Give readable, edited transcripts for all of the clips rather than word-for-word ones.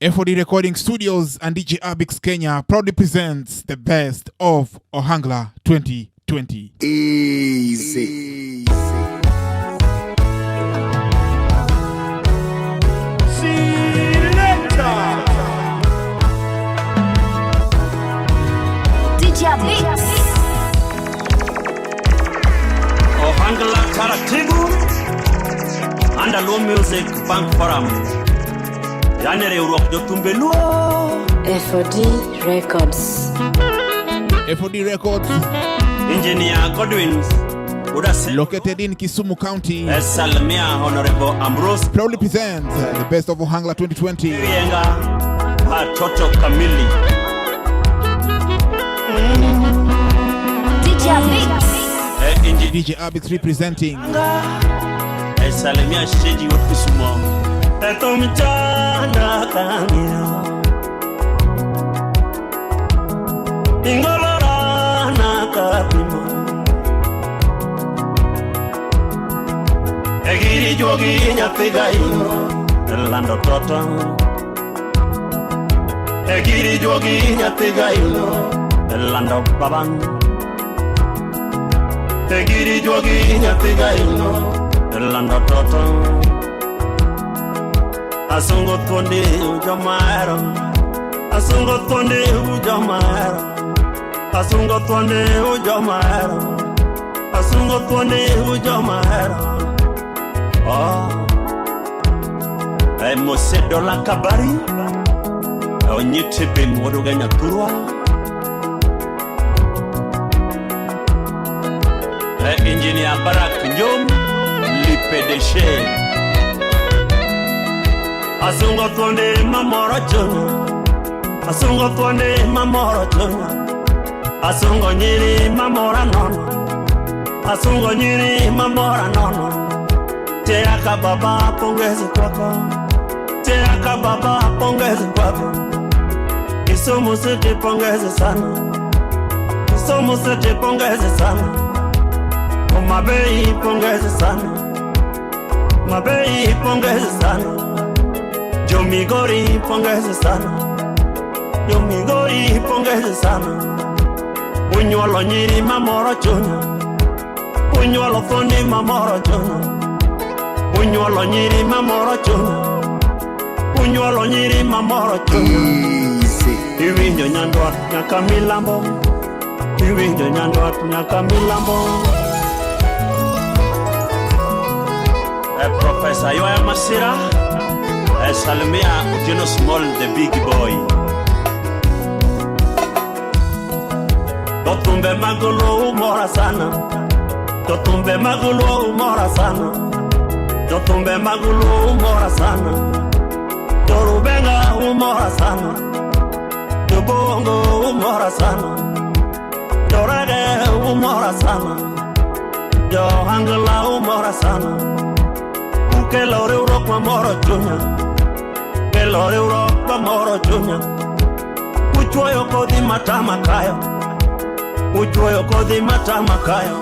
FOD Recording Studios and DJ Abix Kenya proudly presents the best of Ohangla 2020. Easy. DJ Abix. Ohangla taratibu under low music bank forum. Yanere urok jotumbe luo. FOD Records. FOD Records. Engineer Godwin located in Kisumu County. Salamia Honorable Ambrose proudly presents the best of Ohangla 2020. Yenga Toto Kamili. DJ Abix. DJ Abix representing. Salamia Sheji Wofisumo. Etomichana kangiro Ingolora na kapimo Egiri jogi nyapiga ino Lando toto Egiri jogi nyapiga ino Lando baban Egiri jogi nyapiga ino Lando toto Asungo tonde ujamaro Asungo tonde ujamaro Asungo tonde ujamaro Asungo tonde ujamaro Oh Mose dola kabari Onyitipe mwodoga nyakurwa Engineer Barak Njom Lipedeshe Asungo tonde mamoro chunga Asungo tonde mamoro chunga Asungo nyiri mamora nono Asungo nyiri mamora nono Teaka baba pongezi kwako Teaka baba pongezi kwako Kisumu City pongezi sana Kisumu City pongezi sana Mabei pongezi sana Mabei pongezi sana Migori pongezi sana Migori pongezi sana Unyolo nyiri mamoro chunya Unyolo fondi mamoro chunya Unyolo nyiri mamoro chunya Unyolo nyiri mamoro chunya Iwinjo nyandwat nyaka milambo Iwinjo nyandwat nyaka milambo Professor Yoya Masira Salamia Ujino Small, the big boy. Totumbe magulu umora sana. Totumbe magulu umora sana. Totumbe magulu umora sana. Torubenga umora sana. Tobongo umora sana. Torage umora sana. Ohangla umora sana. Ukelore urok mamoro chunya. Kelore Europa moro chunya Uchuoyo kodhi matama kayo Uchuoyo kodhi matama kayo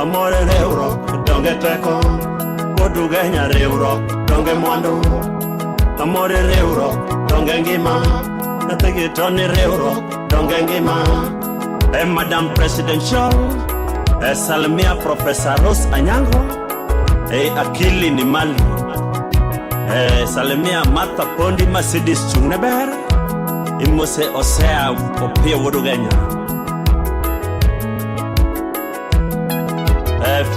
Amore reuro donge teko Koduge nya reuro donge mwandu Amore reuro donge ngima Nategitoni reuro donge ngima Madam Presidential Salamia Professor Rose Anyango Akili ni mali Salamia Martha Pondi Mercedes Chungneber Imose Osea Opia Wodugenya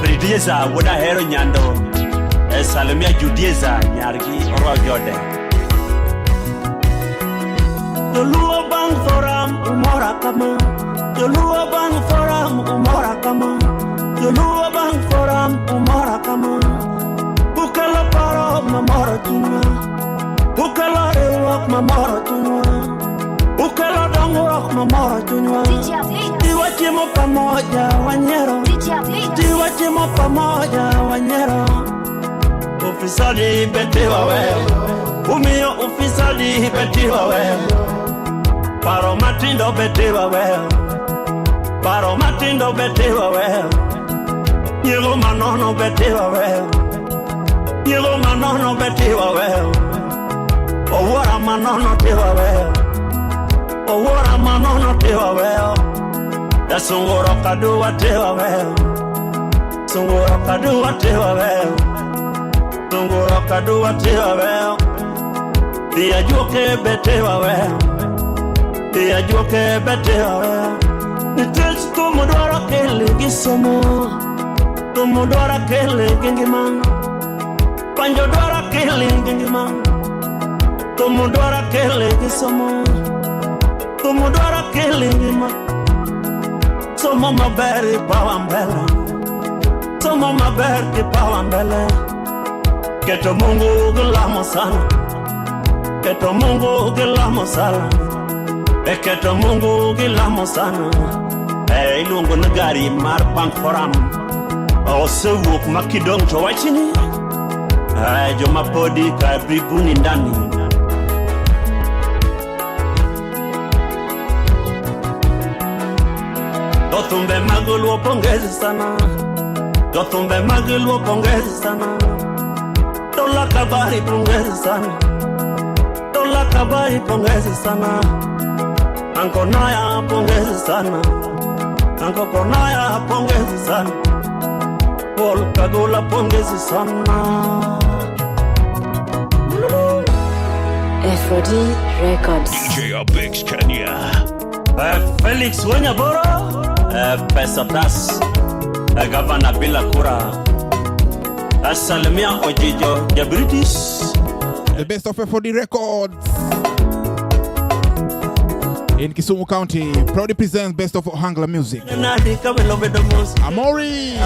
Fridieza Woda Hero Nyando Salamia Judieza Nyargi Oro Jode Yoluo Bang Forum Umora Kama Yoluo Bang Forum Umora Kama Yoluo Bang Forum Umora Kama Ukala paro mamoro tunwa Ukala rewak mamoro tunwa Ukala dongurok mamoro tunwa Tiwachimo pamoja wanyero Tiwachimo pamoja wanyero Ufisadi betiwa wewe Umio ufisadi betiwa wewe Paro matindo betiwa wewe Paro matindo betiwa wewe Nyego manono betiwa wewe Yego manono betiwa wewe Owora manono tiwa weo. Owora manono tiwa weo. Da sungoro kaduwa tiwa weo. Sungoro kaduwa tiwa weo. Sungoro kaduwa tiwa weo. Dia juke betewa weo. Dia juke betewa weo. Nitels kumudora kele gisomo. Kumudora kele gengimang. Panjo dora kele gengimang. Kumudora kele gisomo. Kumudora kele gengimang. Somo maberi pawambele. Somo maberi pawambele. Keto Mungu gilamo sana. Keto Mungu gilamo sana. Keto Mungu gilamo sana. Ilungu nagari mar bank forum. Ose wuk makidong chowachini. Joma podi ka bribuni ndani. Dothumbe magulwo pongezi sana. Dothumbe magulwo pongezi sana. Dola kabari pongezi sana. Dola kabari pongezi sana. Anko Naya pongezi sana. Anko Konaya pongezi sana. Paul Kagula pongezi sana. FOD Records. DJ Abix Kenya. Felix Wanyaboro. Pesa Tas. Gavana bila kura. Salimia Ojijo the British. The best of FOD Records. In Kisumu County, proudly presents Best of Ohangla Music. Amori.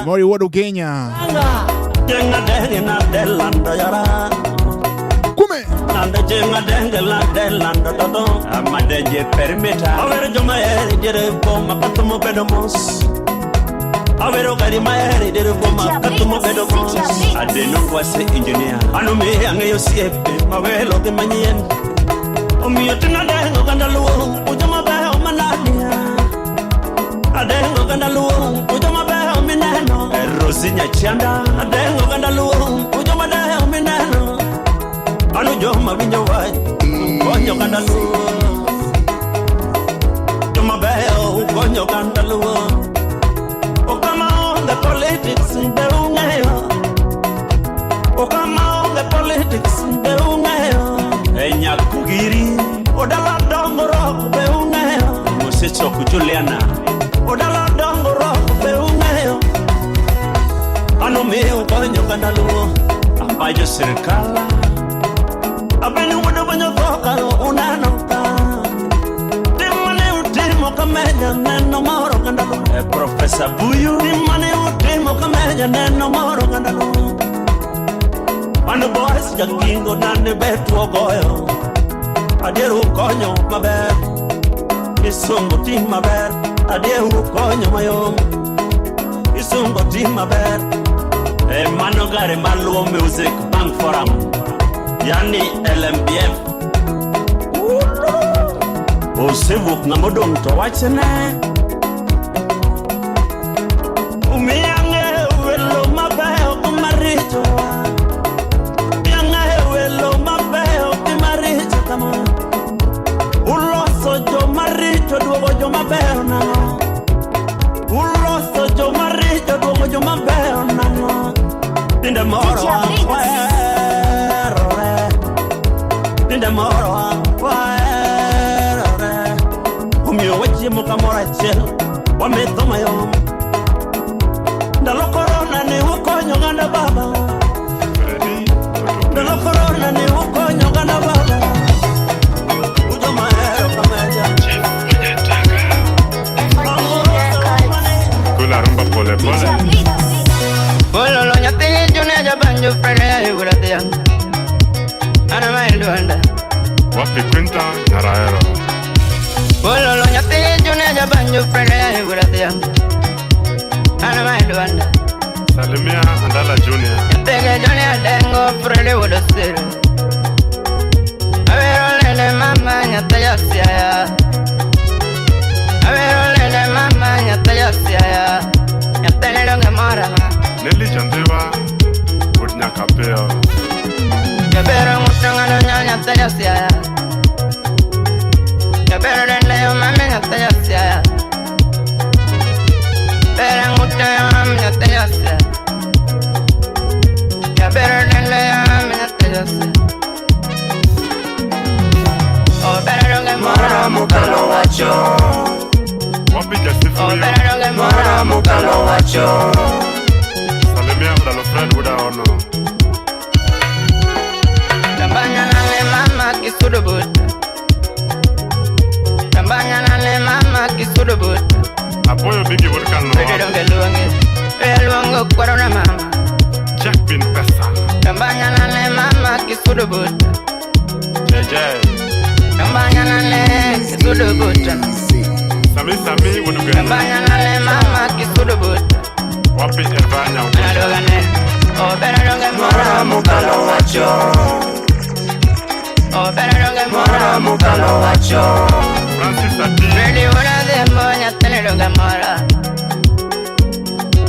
Amori Wadu Kenya. Kume. Amadeje permita. Awero joma eri jere boma katumo bedomos. Awero gari maeri jere boma katumo bedomos. Adeno wase engineer. Anu me angeyo siepe. Awelo ke manyen. Omiyo tinadengo gandaluo. Ujoma beho manania. Adengo gandaluo. Ujoma beho mineno. Rosinya chanda. Adengo gandaluo. Ujoma beho mineno. Anu joma winyo wai. Konyo gandaluo. Joma beho konyo gandaluo. Okama on the politics de ungeyo. Okama on the politics de ungeyo. Enya kugiri. Odala dongoro be ungeyo. Musecho kujuliana. Odala dongoro be ungeyo. Anu meo konyo gandaluo. Ambayo serikala. Abeni wada banyo toka unanoka. Timane utimo kameja neno moro gandaluo. Professor Buyu. Timane utimo kameja neno moro gandaluo. Anu boys jakingo nane betu ogoyo. Adieru konyo maber. Isungo tim maber. Adieru konyo mayom. Isungo tim maber. Mano gare maluo music bank forum. Yani LMBF. Osewuk na modong to wachene. Umiyange welo mabeho kumaricho. Umiyange welo mabeho kumaricho kama. Uloso jo maricho duogo jo mabeho nano. Uloso jo maricho duogo jo mabeho nano. Ninde moro wa Ninde moro wa Umiyo wechi mukamora chel Wametoma yo Ndalo corona ni ukonyo ganda baba Ndalo corona ni ukonyo ganda baba Ujo mahero kameja Kula rumba pole pole. Bololo nyati juneja banjo prene uguratiya. Ana maindu anda. Wapi Quinta Nyaraero. Bololo nyati juneja banjo prene uguratiya. Ana maindu anda. Salimia Andala Junior. Tege junia dengo prene udosiru. Avero lele mama nyata yasiya. Avero lele mama nyata yasiya. Nyata lele ngemara. Nelly Jandewa. Good Nyakapeo. Yabero mutangano nyanya tayasia. Yabero dende yo mami nyatayasia. Bero mutangano nyatayasia. Yabero dende yo mami nyatayasia. Oh, bero donge mora mukalo wacho. Wapi Jasifu Oh, yo? bero donge mora mukalo wacho. Salimia Udalo Fred Uda Ono. Tambanya nale mama kisudubut. Tambanya nale mama kisudubut. Apoyo Bigi Volcano. Bede donge luange. Luango kwarona mama. Jack Bin Pesa. Tambanya nale mama kisudubut. Jeje. Tambanya nale kisudubut. Sami Wudugen. Tambanya nale mama kisudubut. Wapi Evanya Uda. Anadogane. Oh, bede donge mora mukalo wacho. Oh, bede donge mora mukalo wacho. Francis Ati. Really wanna them boy nyatane donge mora.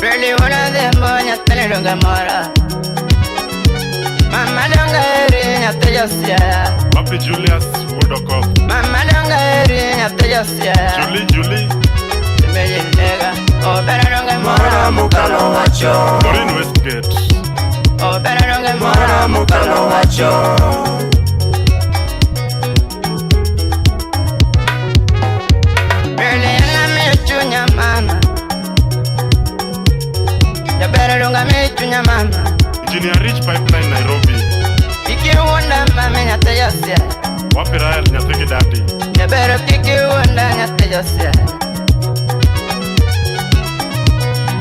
Really wanna them boy nyatane donge mora. Mama donge eri nyate josia. Wapi Julius Wodokop. Mama donge eri nyate josia. Julie. Meje nega. Oh, bede donge mora mukalo wacho. Maureen Westgate. Oh, bede donge mora mukalo wacho. Really na me chunya mama. Ya bede donge me chunya mama. Engineer Rich Pipeline Nairobi. Kiki wanda mama nyate josia. Wapi Rael Nyathigi Dadi. Ya bede kiki wanda nyate josia.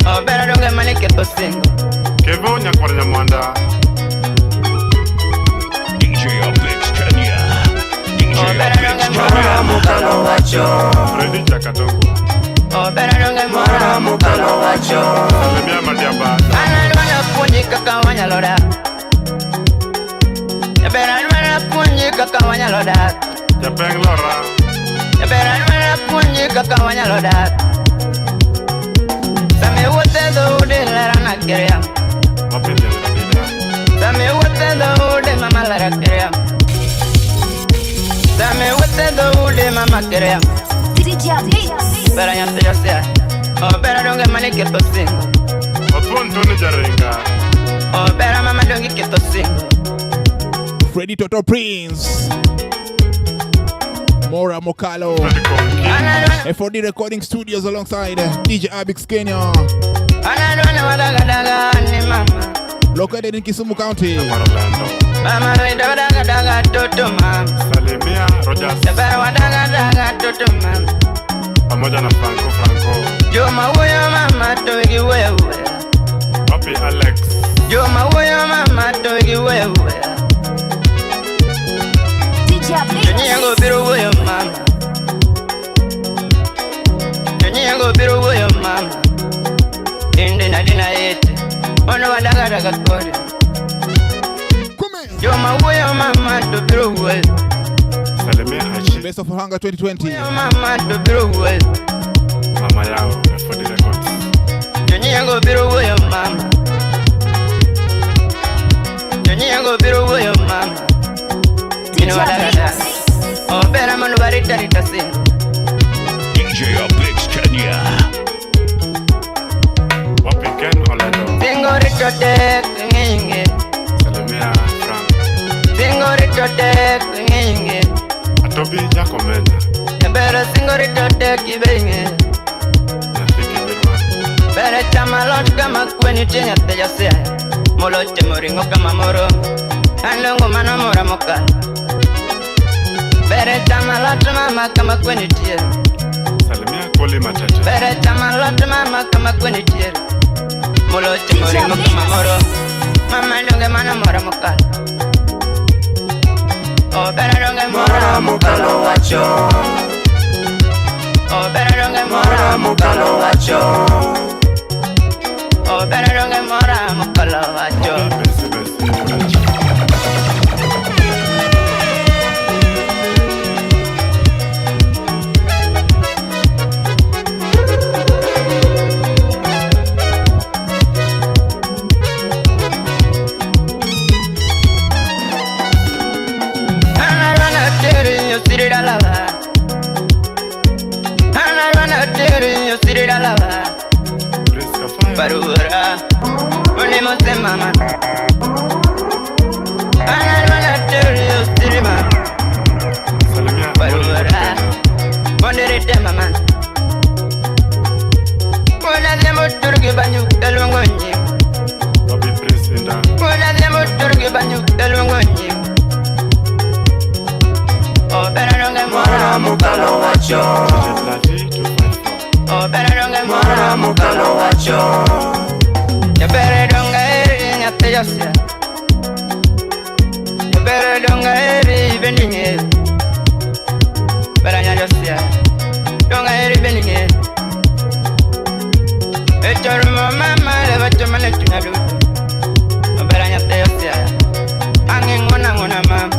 Oh, bede donge malike posingo. Kevo Nyakwar Nyamwanda. DJ Apex Kenya. DJ Oh, bede Apex donge mora Kenya. mukalo wacho. Freddy Jakadongo. Oh, bede donge mora mukalo wacho. Salimia Madiaba. Anadwana punji kaka wanyaloda. Anadwana punji kaka wanyaloda. Japeng Lora. Anadwana punji kaka wanyaloda. Same wote do de la rana keria. Wapi Nyathigi. Same wote do de mama la keria. Same wote do de mama keria. DJ Beats. Pero nyante josia. Oh, pero donge malike tosingo. Otuon Tony Jaringa. Oh, pero mama donge kitosingo. Freddy Toto Prince, Mora Mokalo, Freddy Konki. Anadwana FOD Recording Studios alongside DJ Abix Kenya, wadaga daga ni mama. located in Kisumu County. Orlando. Mama wadaga daga toto mama. Salimia Rogers. Pero wadaga daga toto mama. Pamoja na Franco. Joma huyo mama toigi wewe. Wapi Alex. Joma huyo mama toigi wewe. DJ Nyango Beats. biro huyo mama. Nyango biro huyo mama. Indi na dina yete. Ono wadaga daga kore. Come Joma huyo mama to biro wewe. Salimia Hachi. Best of Hunger 2020. Huyo mama to biro wewe. Mama yao FOD Records. Nyango biro huyo mama. Nyango biro huyo mama. DJ Wadaga daga. Beats. Oh, bera manu barita ritasi. DJ Apex Kenya. Wapi Ken Orlando. Singo rito tek nginge. Salimia Frank. Singo rito tek nginge. Atobi Jakomenya. Bera singo rito tek ibenge. Nyathigi Birman. Bera chama lot kama kweni tinya teja sea. Molo chemoringo kama moro. Andongo mana mora moka. Bera chama lot mama kama kweni tiye. Salimia Koli Matete. Bera chama lot mama kama kweni tiye. Molo chemoringo kama moro. Mama ndonge mana mora moka. Oh, bera donge mora mukalo wacho. Oh, bera donge mora mukalo wacho. Oh, bera donge mora mukalo wacho. Besi. Barura, ponemos de mamá. Salimia Barura, ponere de mamá. Pona de motor que baño de longoñi. Bobby President. Pona de motor que baño de longoñi. Oh, pero no me mora mukalo wacho. Lati 254. Oh, pero no me mora mukalo wacho. Ya pero no me ya te ya sea. Ya pero no me venir. Pero ya sea. No me venir. Esto mamá le va a tomar el tunalo. Pero ya te ya sea. Angin una mam.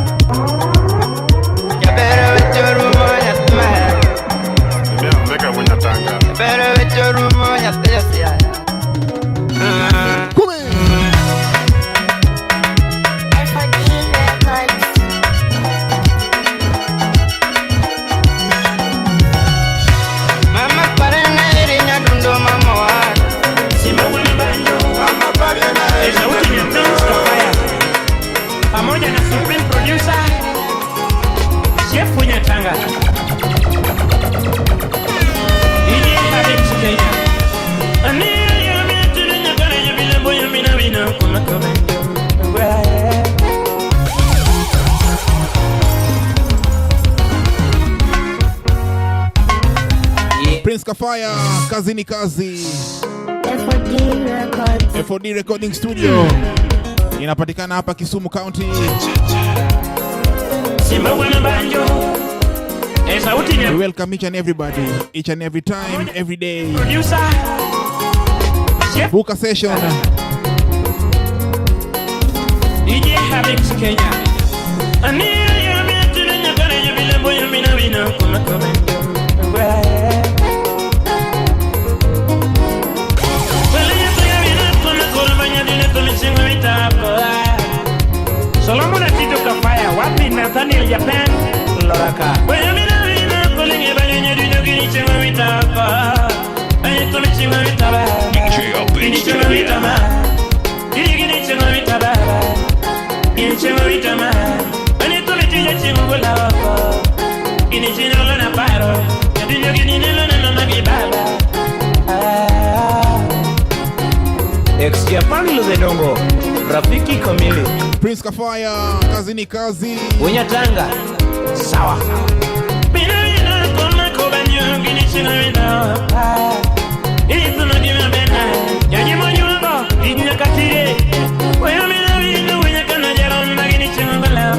Pero esto rumo ya te Salimia mega buena tanga. Pero esto rumo ya te decía. Mama para na irinya dundo mama wa. Mama para na pamoja na Supreme Producer Chef Nyatanga DJ Alex Kenya Ania ya mimi nyakana ya bila boya mina kuna kama Prince Kafaya, kazi ni kazi. FOD Recording Studio inapatikana hapa Kisumu County. Simba wana banjo We welcome each and everybody, each and every time, every day. Producer Chef Book a session. DJ Alex Kenya Ania ya mimi nyakana ya bila boya mina kuna kama Solomon Tito Kafaya, wapi Nathaniel Japan, Loraka. Wewe mina kulinge banya dunia kini chema mitaka. Aye tole chema mitaba. Kini chema mitama. Kini chema mitaba. Kini chema mitama. Aye tole chema gola wako. Kini chema gola na paro. Dunia kini nilo na mabibaba. Ex Japan Luzedongo, rafiki kamili. Prince Kafaya, kazi ni kazi. Unyatanga, sawa. Bina kona kobanyo gini china wina. Itu na gima bena. Nyanyi monyungo, inya katire. Waya mina wina unyakana jaramba gini china bala.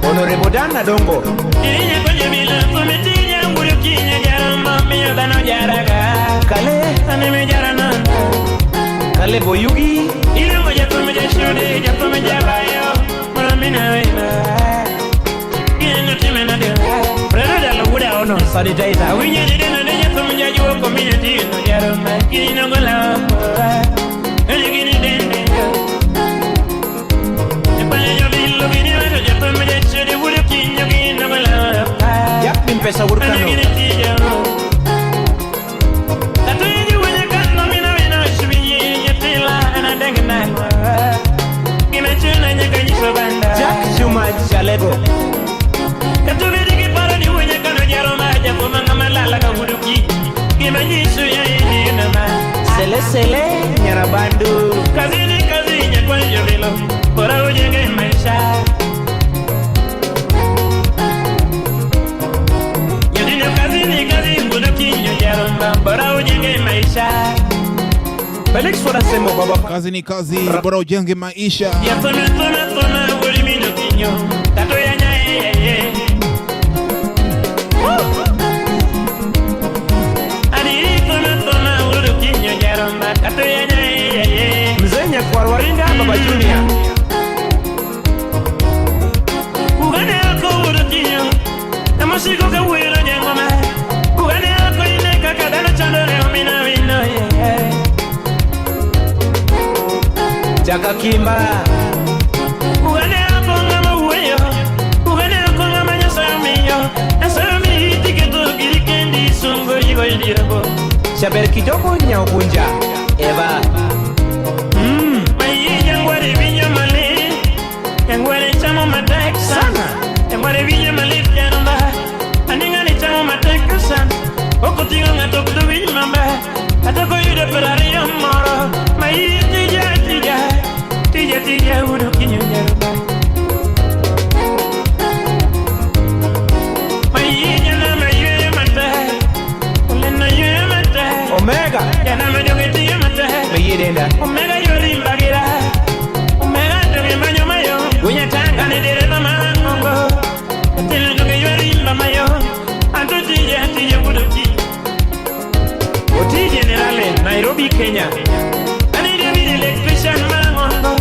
Honorable Dana Dongo. Inya kwenye bila kumetinya nguru kinya jaramba miyo dano jaraga. Kale anime jarana. Kale boyugi. Ile moja tumeja shode, tumeja bayo. Mara mina wena. Kenya timena de. Prena da lugura ono sanitizer. Winya de na de tumeja juo community no jaramba. Kina gola. Ele gini dende. Epanya bilo gini wena de tumeja shode wuri kinya gina gola. Yak pesa urkano. Jack Zuma Chalego Katubiri kipara ni wenye kano jaro maja Kumanga malala kahuduki Kima jisu ya ini nama Sele nyarabandu Kazi nyakwanjo vilo Bora ujenge maisha Yadinyo kazi huduki nyojaro mba Bora ujenge maisha Felix Forasemo baba Kazi ni kazi, bora ujenge maisha. Ya tona ulimino kinyo Tato ya nyae Adiri tona ulu kinyo jaromba Tato ya nyae Mzenya kwa waringa baba Junior Ugane ako ulu kinyo Namusiko kawiro nyengoma Ugane ako ineka kadana chandore omina wino Jaka Kimba Ugane ako ngama uweyo Ugane ako ngama nyasamiyo Nasami tiketo girikendi sungo yigo yidirabo Chaber kidogo nyao kunja Eva Mayi yangware vinyo mali Yangware chamo matek sana Yangware vinyo mali Yanamba Aninga ni chamo matek sana Oko tingo nga tokudu vinyo mamba Atoko yude perari yamoro Mayi tija udu kinyo nyaruba Mayi nyana yue mate Ulena yue mate Omega Yana majongi yue mate Mayi denda Omega yuri mbagira Omega toge manyo mayo Unya tanga ni dire na mangongo Tile toge yuri mba mayo Anto tija udu ki Oti generale Nairobi Kenya Ani devi electrician mangongo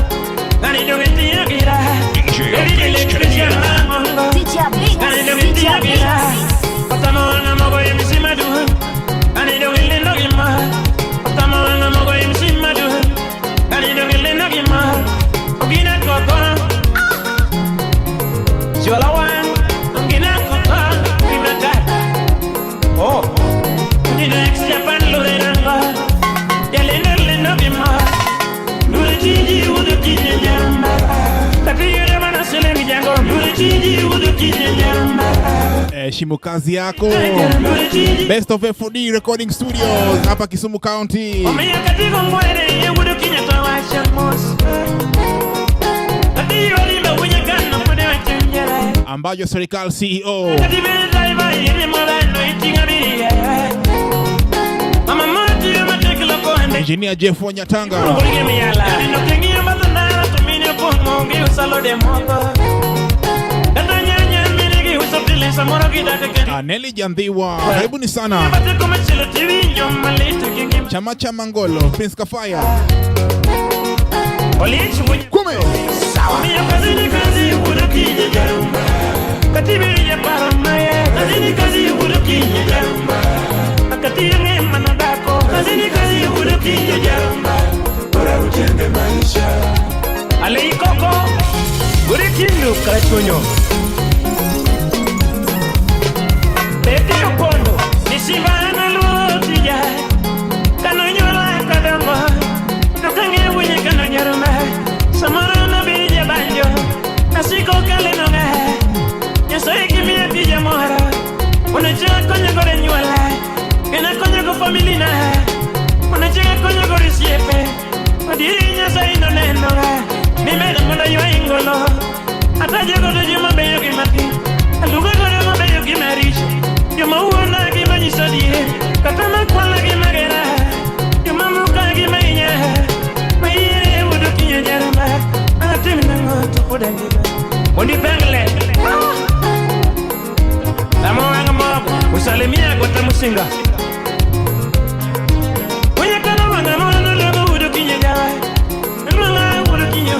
Ani toge tia gira DJ Devi electrician mangongo DJ Beats. Ani toge DJ tia gira Beats. Otamona mogo yemisi madu Ani toge lendo gima Otamona mogo yemisi madu Ani toge lendo gima Ogina koko Jola wan Ogina koko Gina gata Oh Ogina ex-Japan lure nanga Lendo gima Lure tiji udu kinye jamba Taki yure mana selengi jango Lure tiji udu kinye jamba Heshimu kazi yako. Lure tiji Best of FOD Recording Studios hapa Kisumu County. Omeya katigo mwere ye udu kinye tawasha mos Taki yuri me unye gana mwede wachunjere Ambayo Serikali CEO Kati bere zaiba yeme mwabendo itinga biriye Mama mwati yo matekilo kohende Engineer Jeff Wanyatanga, Kurige miyala Yadino kengi yo mazandara tumine pongo Ngi usalo de mongo Kata nyanya minigi usopile samoro kidaka keni Aneli Jandhiwa, karibuni sana. Bate kumachilo tivi nyoma litu kingi Chama cha Mangolo, Prince Kafaya. Olichi mwenye Kume. Omiya kazi udu kinye jamba Katibiri ya paramaye kazi udu kinye jamba Akati yange manadako kazi udu kinye jamba Bora ujenge maisha Ale ikoko Guri kindu kachunyo Beti yokondo Nisibana lutija Kano nyola kadongo Nukange wenye kano nyaruma Samara na bija banjo Nasiko kale nonga Nyasoe kimia tija mohara Unachia konya gore nyuala Kena konya ko familina Unachia konya gore siepe Odiri nyasoe ino nenonga Nimega munda yua ingolo Ataje koto juma beyo kimati Aluga gore mabeyo kimarishi Yuma uona kima jisodie Katama kwala kima gera Yuma muka kima inya Maire udu kinyo jaramba Atimi nango tukuda njiba Mundi pengle Namo wanga mobu Usalimia kwa tamusinga Kwenye kano wanga mono logo udu kinyo jawa Nunga udu kinyo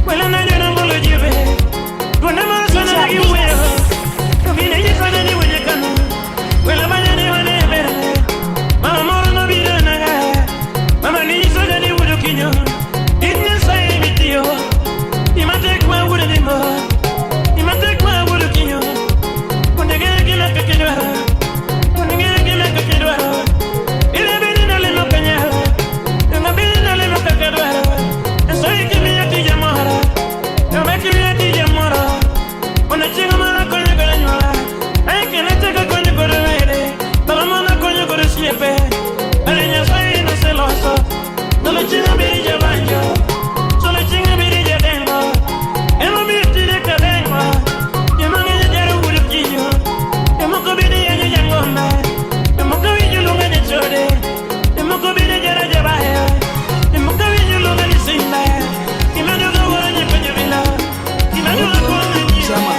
Wala nanyo nangolo jibe Gwanda mara sana nagi uweo Kavine yisana ni wenye kano Wala banya ni wane bere Mama moro no bida naga Mama ni yisana ni udu kinyo Inya sayi mitiyo Imate kwa udu dimbo Imate kwa udu kinyo Kondegere kila kakidwara Kondegere kila kakidwara Ile bini nale mokanyara Yunga bini nale mokakadwara Esoyi kimi ya tija mohara Yunga kimi ya tija mora Unachinga mara konyo kore nywala Aike neteka konyo kore wede Bala mona konyo kore siepe Alinya soyi no seloso Nolo chinga birija banjo Solo chinga birija dengo Emo birtide ka dengo Yama ngeja jaru udu kinyo Emo kubidi yanyo jangomba Emo kawinyo lunga ni chode Emo kubidi jara jabaya Emo kawinyo lunga ni simba Imano ka wala nye penye vila Imano ka wala nye Chama.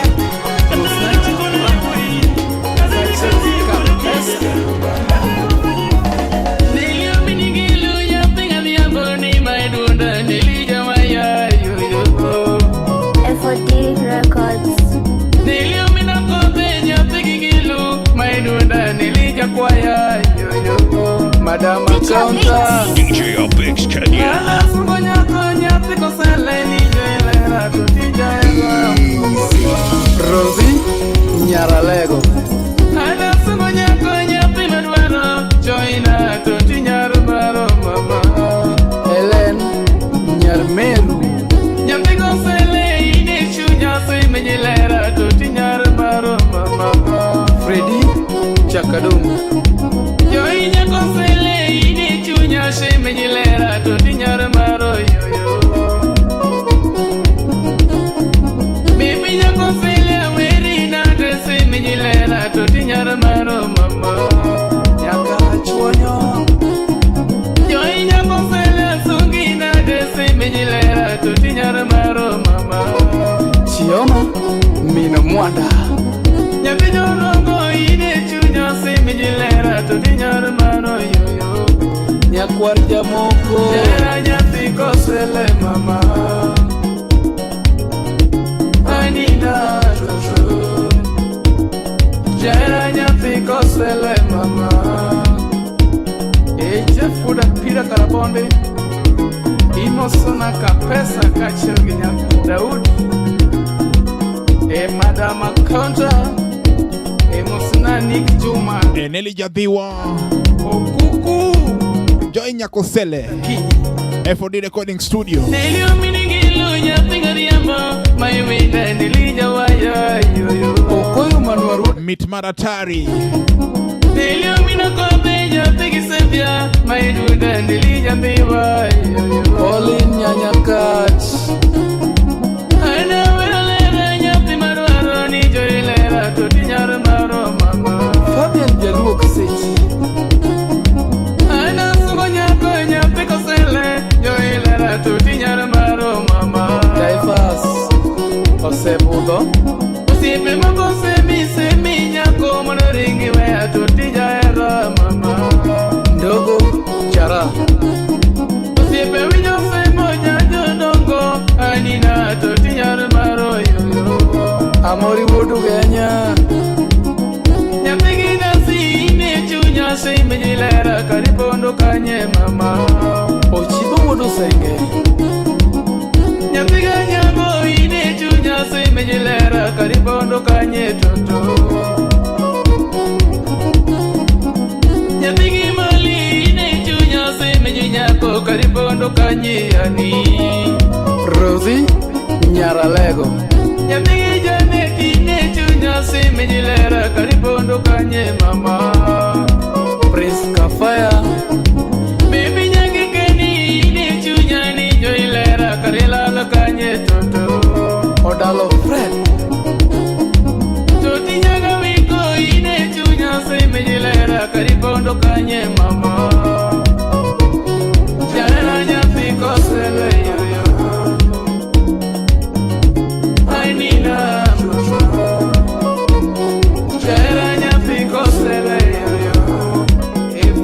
FOD Records. Madam DJ Counter. Beats. DJ Abix Kenya. Rosie Nyaralego. Ana sungo nyako nyathi madwaro joina to kadum yo inya konsele ini chunya sheme jilera to tinyar maro yo bibi nya konsele weri na dresse me jilera to tinyar maro mama yaka chuonyo yo inya konsele sungi na dresse me jilera to tinyar maro mama chioma mina mwanda nyabi jorongo ine chunya simi jilera to tinyar mano yoyo nyakwar jamoko jera nyathi kosele mama anina shosho jera nyathi kosele mama eche fuda pira karabonde inosona kapesa kachel ginyathi Daudi madama counter emosina Nick Juma Nelly Jadhiwa okuku Joy Nyakosele FOD Recording Studio Nelio miningilo nyapingariamba maiwida nilija waya yoyo okoyo manwaru Mitmaratari Nelio minakobe nyapigisebya maiduda nilija mbiwa yoyo Olin nyanyakat to tinyar maro mama Fabian Jaluo Kisechi Ana sugo nyako nyapiko sele yo ilera to tinyar maro mama Daifas Osebudo Osipe mako semi nyako mwana ringi wea to tinyar mama Ndogo Chara Osipe winyo semo nyanyo dongo Anina to tinyar maro yoyo Amori wodu ganya Nyapigi nasi ine chunya sime jilera karibondo kanye mama Ochibo wodu senge Nyapiga nyamo ine chunya sime jilera karibondo kanye toto Nyapigi mali ine chunya sime jinyako karibondo kanye yani Rosie Nyaralego Nyapigi jane kine chunya sime jilera karibondo kanye mama Prince Kafaya Baby nyaki keni ine chunya ni joilera karilala kanye toto Odalo Fred Toti nyaga wiko ine chunya sime jilera karibondo kanye mama Jana nyapi kosele yoyo Nina Jera nyapi kosele yoyo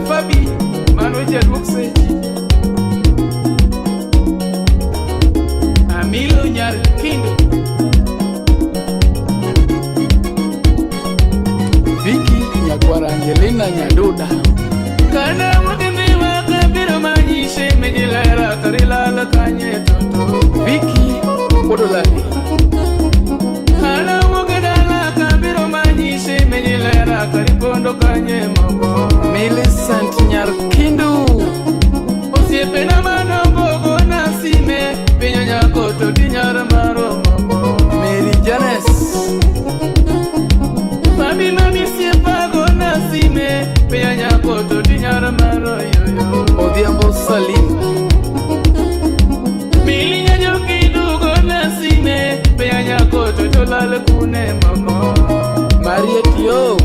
Fabi Mano Jaluo Kisechi Amilo Nyarkindo Vicky Nyakwara Angelina Nyaduda Kana mutimiwa kabiro manyishe mejilera karilala kanye toto Vicky Odolani Kana mugedala kabiro manyishe mejilera karibondo kanye mama Millicent Nyarkindu Osiepe na manongo gona sime Pinya nyako to tinyar maro mama Mary Janes Mami siepa gona sime Pinya nyako to tinyar maro yoyo Odhiambo Salim Mili nyanyokidu gona sime Pinya nyako to tolale kune mama Maria Kio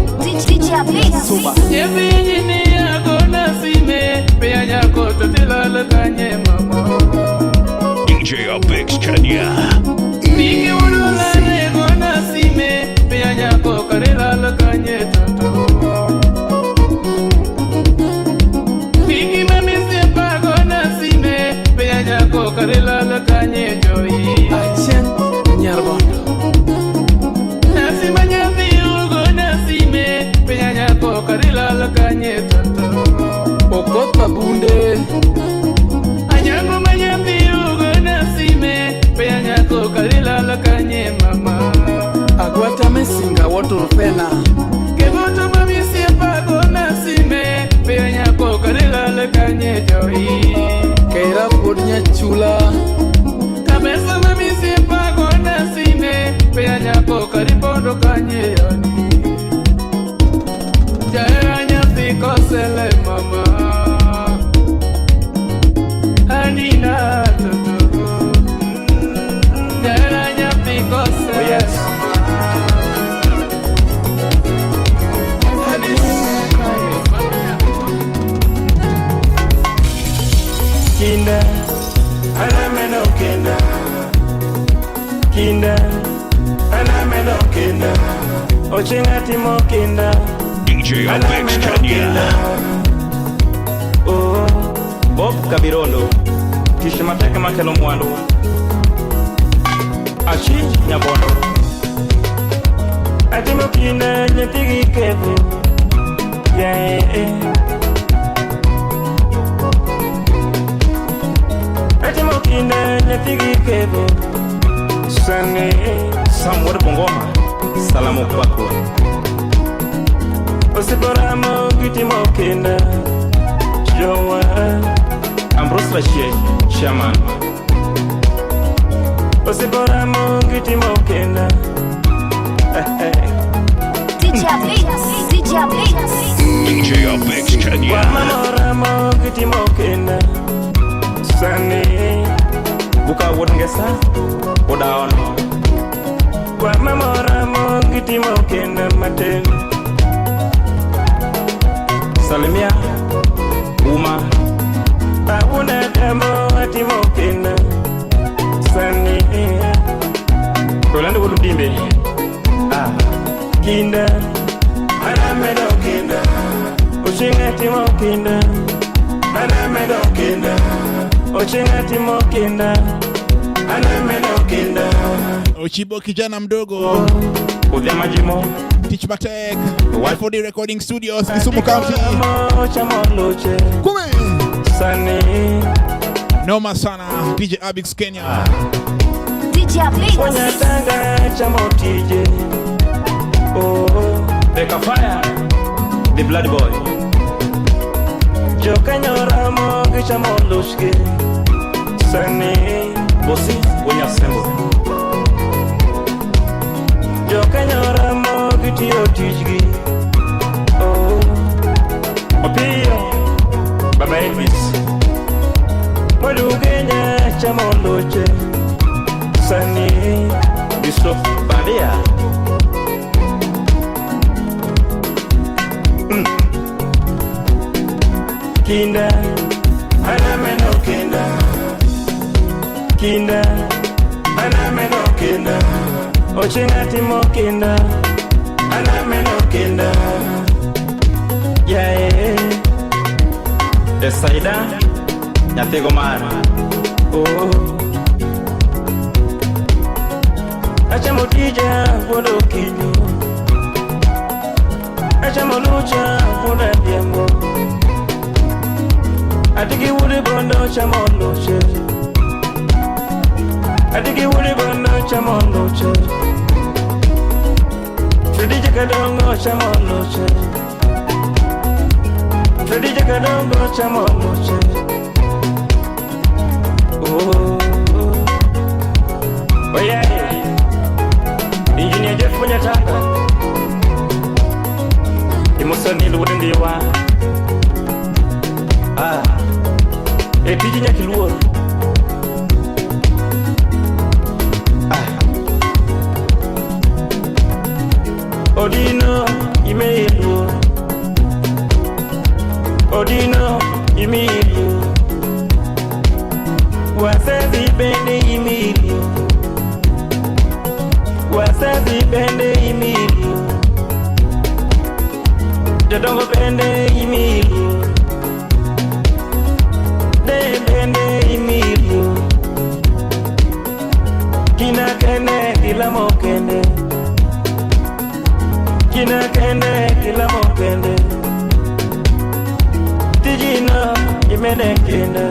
Suma Yebi njini ya gona sime Pinya nyako to tilale kanye mama DJ Abix Kenya. Niki udulane gona sime Pinya nyako karilala kanye toto Niki mami sepa gona sime Pinya nyako karilala kanye joyi Achen Nyarbondo Nasima nyafi ugona sime Pinya nyako karilala kanye toto Okota bunde Anyango manyafi ugona sime Pinya nyako karilala kanye mama Agwata mesinga woturfena Kevoto mami siepa gona sime Pinya nyako karilala kanye joyi Keira pudnya chula Kabesa mami siepa gona sime Pinya nyako karibondo kanye yani Jaya Kinda, anameno kinda. Kinda, anameno kinda. Ochingati mo kinda. DJ Apex Kenya. Oh, Bob Kabirondo. Kishimateke makelo mwandu. Achi nyabondo. Atimo kinda nyatigi kevu. Yeah. Atimo kinda nyatigi kevu. Sane Samuel Bongoma. Salamu kwako. Osiporamo kitimo kinda. Joa Ambrose Rashie Shaman. Osiporamo kitimo kinda. DJ Apex. DJ Apex Kenya. Wamamoramo kitimo kinda. Sani buka wongesa odaono. Wamamoramo kitimo kinda maten. Salimia Uma Auna demo atimo kinda. Sani Rolando Buludimbe. Kinda Anameno kinda. Ochingati mo kinda. Anameno kinda. Ochingati mo kinda. Anameno kinda. Ochibo kijana mdogo. Udema Jimo. Teach Batek. Y4D Recording Studios, Kisumu County. Kume. Sani Noma sana. DJ Apex Kenya. DJ Apex. Onyatanga chamotije. Oh, Deka Fire. The Blood Boy. Jokanyoramo gichamolushke. Sani Bosi Onyasembo. Jokanyoramo gitiyo tijgi. Oh, Opio Baba Elvis. Modugenya chamoluche. Sani Bishop Badia. Kinda Anameno kinda. Kinda Anameno kinda. Ochingati mo kinda. Anameno kinda. Yeah. Esaida Nyatego Mara. Oh, achamotija wodo kinyo. Achamolucha woda diemo. Atiki wudi bondo chamoluche. Atiki wudi bondo chamoluche. Fridi jakadongo chamoluche. Fridi jakadongo chamoluche. Oh, oh yeah. Engineer Jeff Munyatanga. Imusoni Ludendiwa. Etiji Nyakiluo. Odino Imeilu. Odino Imeilu. Wasazi bende Imeilu. Wasazi bende Imeilu. Jodongo bende Imeilu. De bende Imeilu. Kina kene kila mokende. Kina kende kila mokende. Tijino imene kende.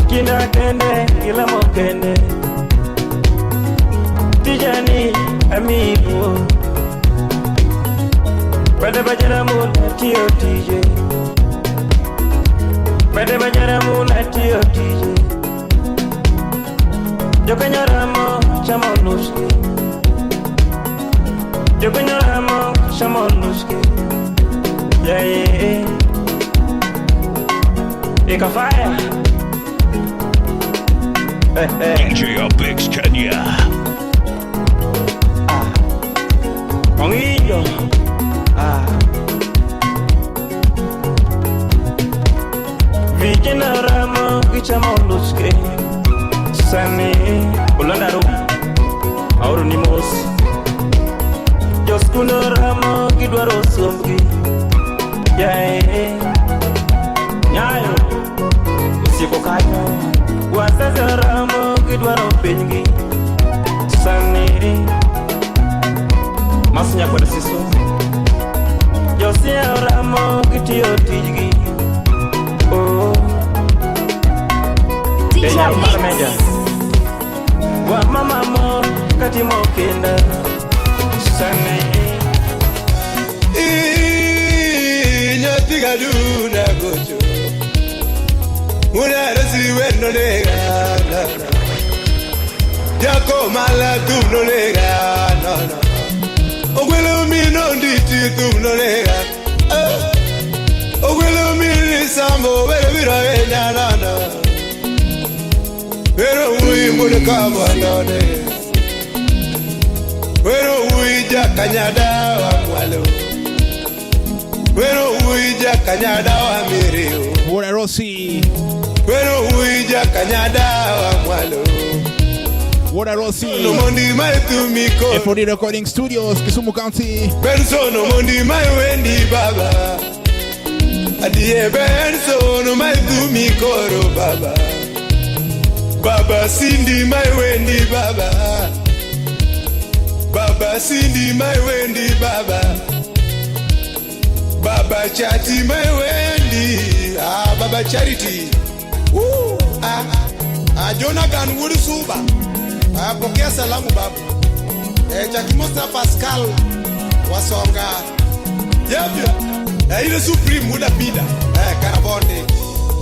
Kina kende kila mokende. Tijani amigo. Bade bajara mula tiyo tije. Bade bajara mula tiyo tije. Jokanyoramo chamolushki. Jokanyoramo chamolushki. Yeah. Deka Fire. DJ Apex Kenya. Ong'injo. Vijana ramo kichamo luske. Sani ulandaru. Auru ni mos. Joskuno ramo kidwaro somgi. Nyayo usiku kayo wazazi ramo kidwaro pengi sani masunya kwa siso Josia ramo kitiyo tijgi oh Kenya ukameja wa mama mo kati mo kenda sani Tigaduna gocho Una resi weno nega no no Yako mala tu no nega no no Ogwelo mi no nditi tu no nega Ogwelo mi ni sambo wero vira venya no no Wero ui mune kama no ne Wero ui jakanyada wa mwalo Wero uija kanyada wa mirio Wora Rossi. Wero uija kanyada wa mwalo Wora Rossi. No mondi mai tu miko FOD Recording Studios, Kisumu County. Benso no mondi mai wendi baba Adie benso no mai tu mikoro baba Baba Cindy mai wendi baba Baba Cindy mai wendi baba Baba Chati my Wendy, Baba Charity. Jonathan Woodsuba. Pokea salamu baba. Chakimosa Pascal Wasonga. Yep. Ile Supreme muda bida. Karabonde.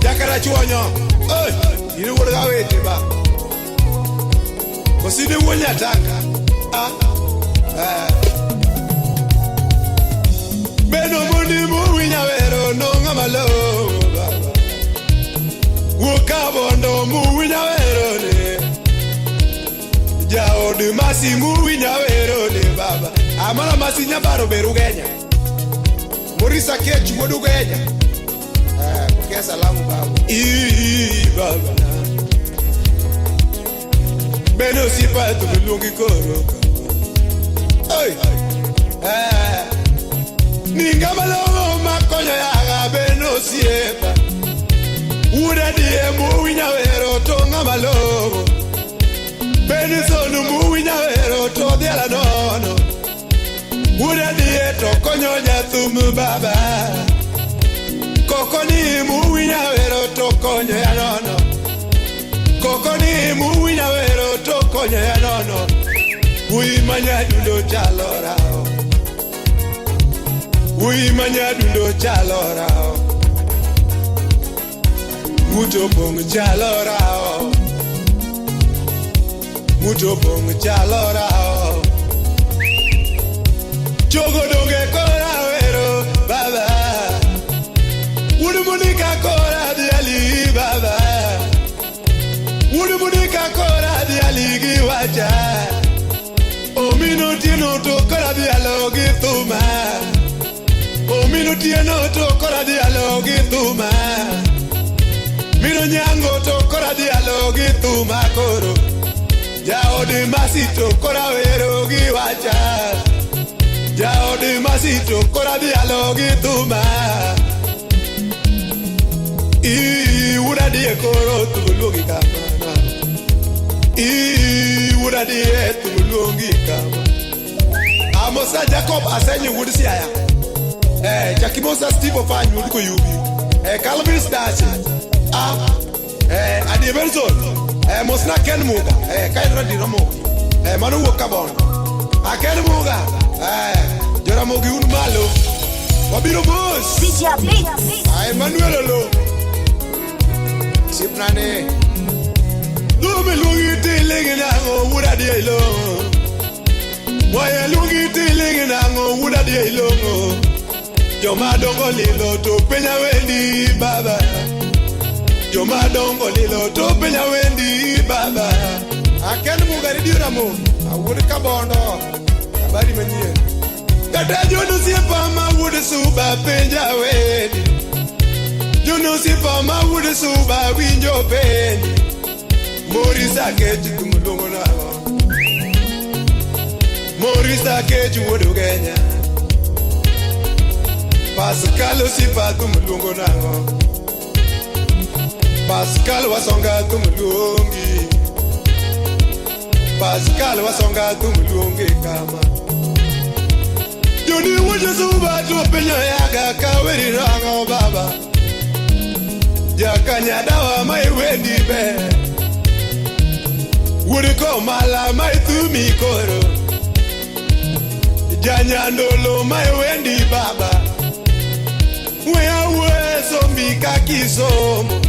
Jakara chuonyo. Ile woga wete ba. Koside wonya tanga. Beno mundi muwinya wero no ngamalo baba Wukabondo muwinya wero ne Jao de masi muwinya wero ne baba Amala masi nyabaro berugenya Morisa kechu wodugenya Kwa salamu baba baba Beno sipa tumulungi koroka Ninga malo makonya ya beno sieta Uda die muwinya wero tonga malo Beni sonu muwinya wero to diala nono Uda die to konyo jathumu baba Kokoni muwinya wero to konyo ya nono Kokoni muwinya wero to konyo ya nono Uimanya dundo chalorao Uimanya dundo chalorao Muto pong chalorao Muto pong chalorao Chogo donge kora wero baba Udumunika kora diali baba Udumunika kora diali giwaja Omino tino to kora dialogi tuma Mino tieno to kora dialogi tuma Mino nyango to kora dialogi tuma koro Jao de masito kora wero giwacha Jao de masito kora dialogi tuma Ura die koro tulungi kama Ura die tulungi kama Amosa Jacob asenyi wudisiaya Jakimosa Steve Ofanyu liko yubi Calvin Stacy Adi Benson Mosna Ken Muga Kaidra Diramogi Manu Wokabon Ken Muga Joramogi Unmalo Wabiro Bus DJ Blix Emmanuel Olo Siprane Dube Lungi Tiling Nango Wuda Di Ilo Waya Lungi Tiling Nango Wuda Di Ilo Joma dongo lilo to penya wendi baba Joma dongo lilo to penya wendi baba Aken mugari diramo Awuri kabondo Abari menye Kata jono siepa ma wude suba penja weni. Jono siepa ma wude suba winjo peni. Morisa kechi kumulungo nago. Morisa kechi wudu Kenya. Pascal sipa kumulungo nago. Pascal wasonga tumulungi. Pascal wasonga tumulungi kama. Joni wuje suba tu penya yaga kaweri rango baba. Jakanya dawa mai wendi be. Wuri ko mala mai tumi koro. Janya ndolo mai wendi baba. Wewe sombi kakisomo.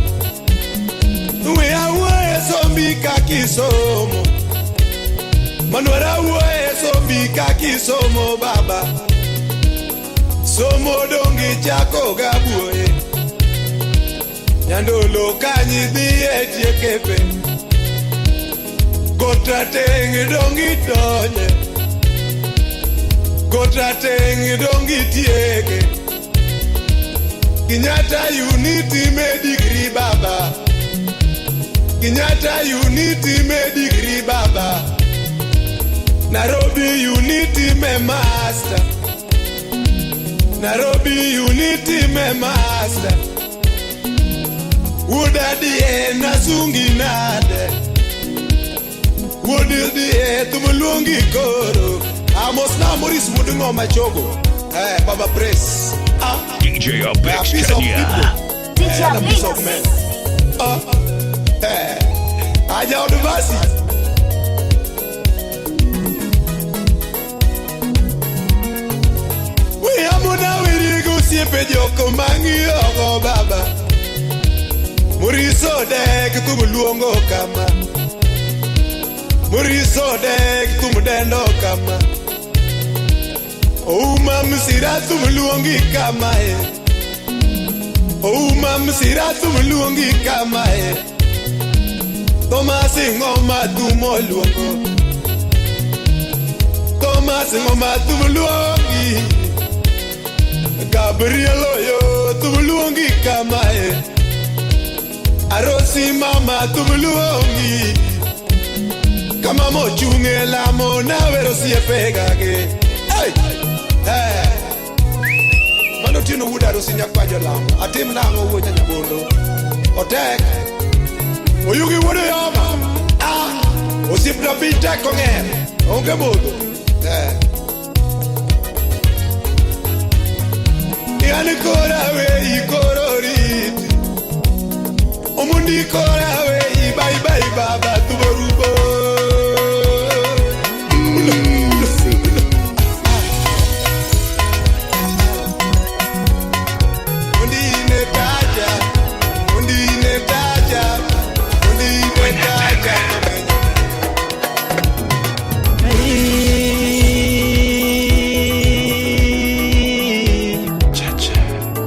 Wewe sombi kakisomo. Manwara wewe sombi kakisomo baba. Somo dongi chako gabuwe. Nyandolo kanyi diye tiekepe. Gotra tengi dongi donye. Gotra tengi dongi tieke. Kinyata unity medigri baba. Kinyata unity medigri baba. Nairobi unity me master. Nairobi unity me master. Woulda die nasungi nade. Woulda die tumulungi koro. Amos na Maurice wudungo machogo. Baba Press. DJ Apex Kenya. DJ Apex. Aja Odubasi. We amuna wiri go siepe joko mangi ogo baba. Muriso dek tumuluongo kama. Muriso dek tumudendo kama. Oh mam sira tumuluongi kama e. Oh mam sira tumuluongi kama e. Thomas ngoma tumoluongo. Thomas ngoma tumuluongi. Gabriel yo tumuluongi kama e. Arosi mama tumuluongi. Kama mochunge la mona vero siepe gage. Hey! Hey! Mano tino wuda arosi nyakwajo lamo. Atim lango uwe nyabondo. Otek. Oyugi wuda yoma. Osipna bita kongen. Onge modo. Yani kora we ikororiti. Omundi kora we bye bye baba tuborubo.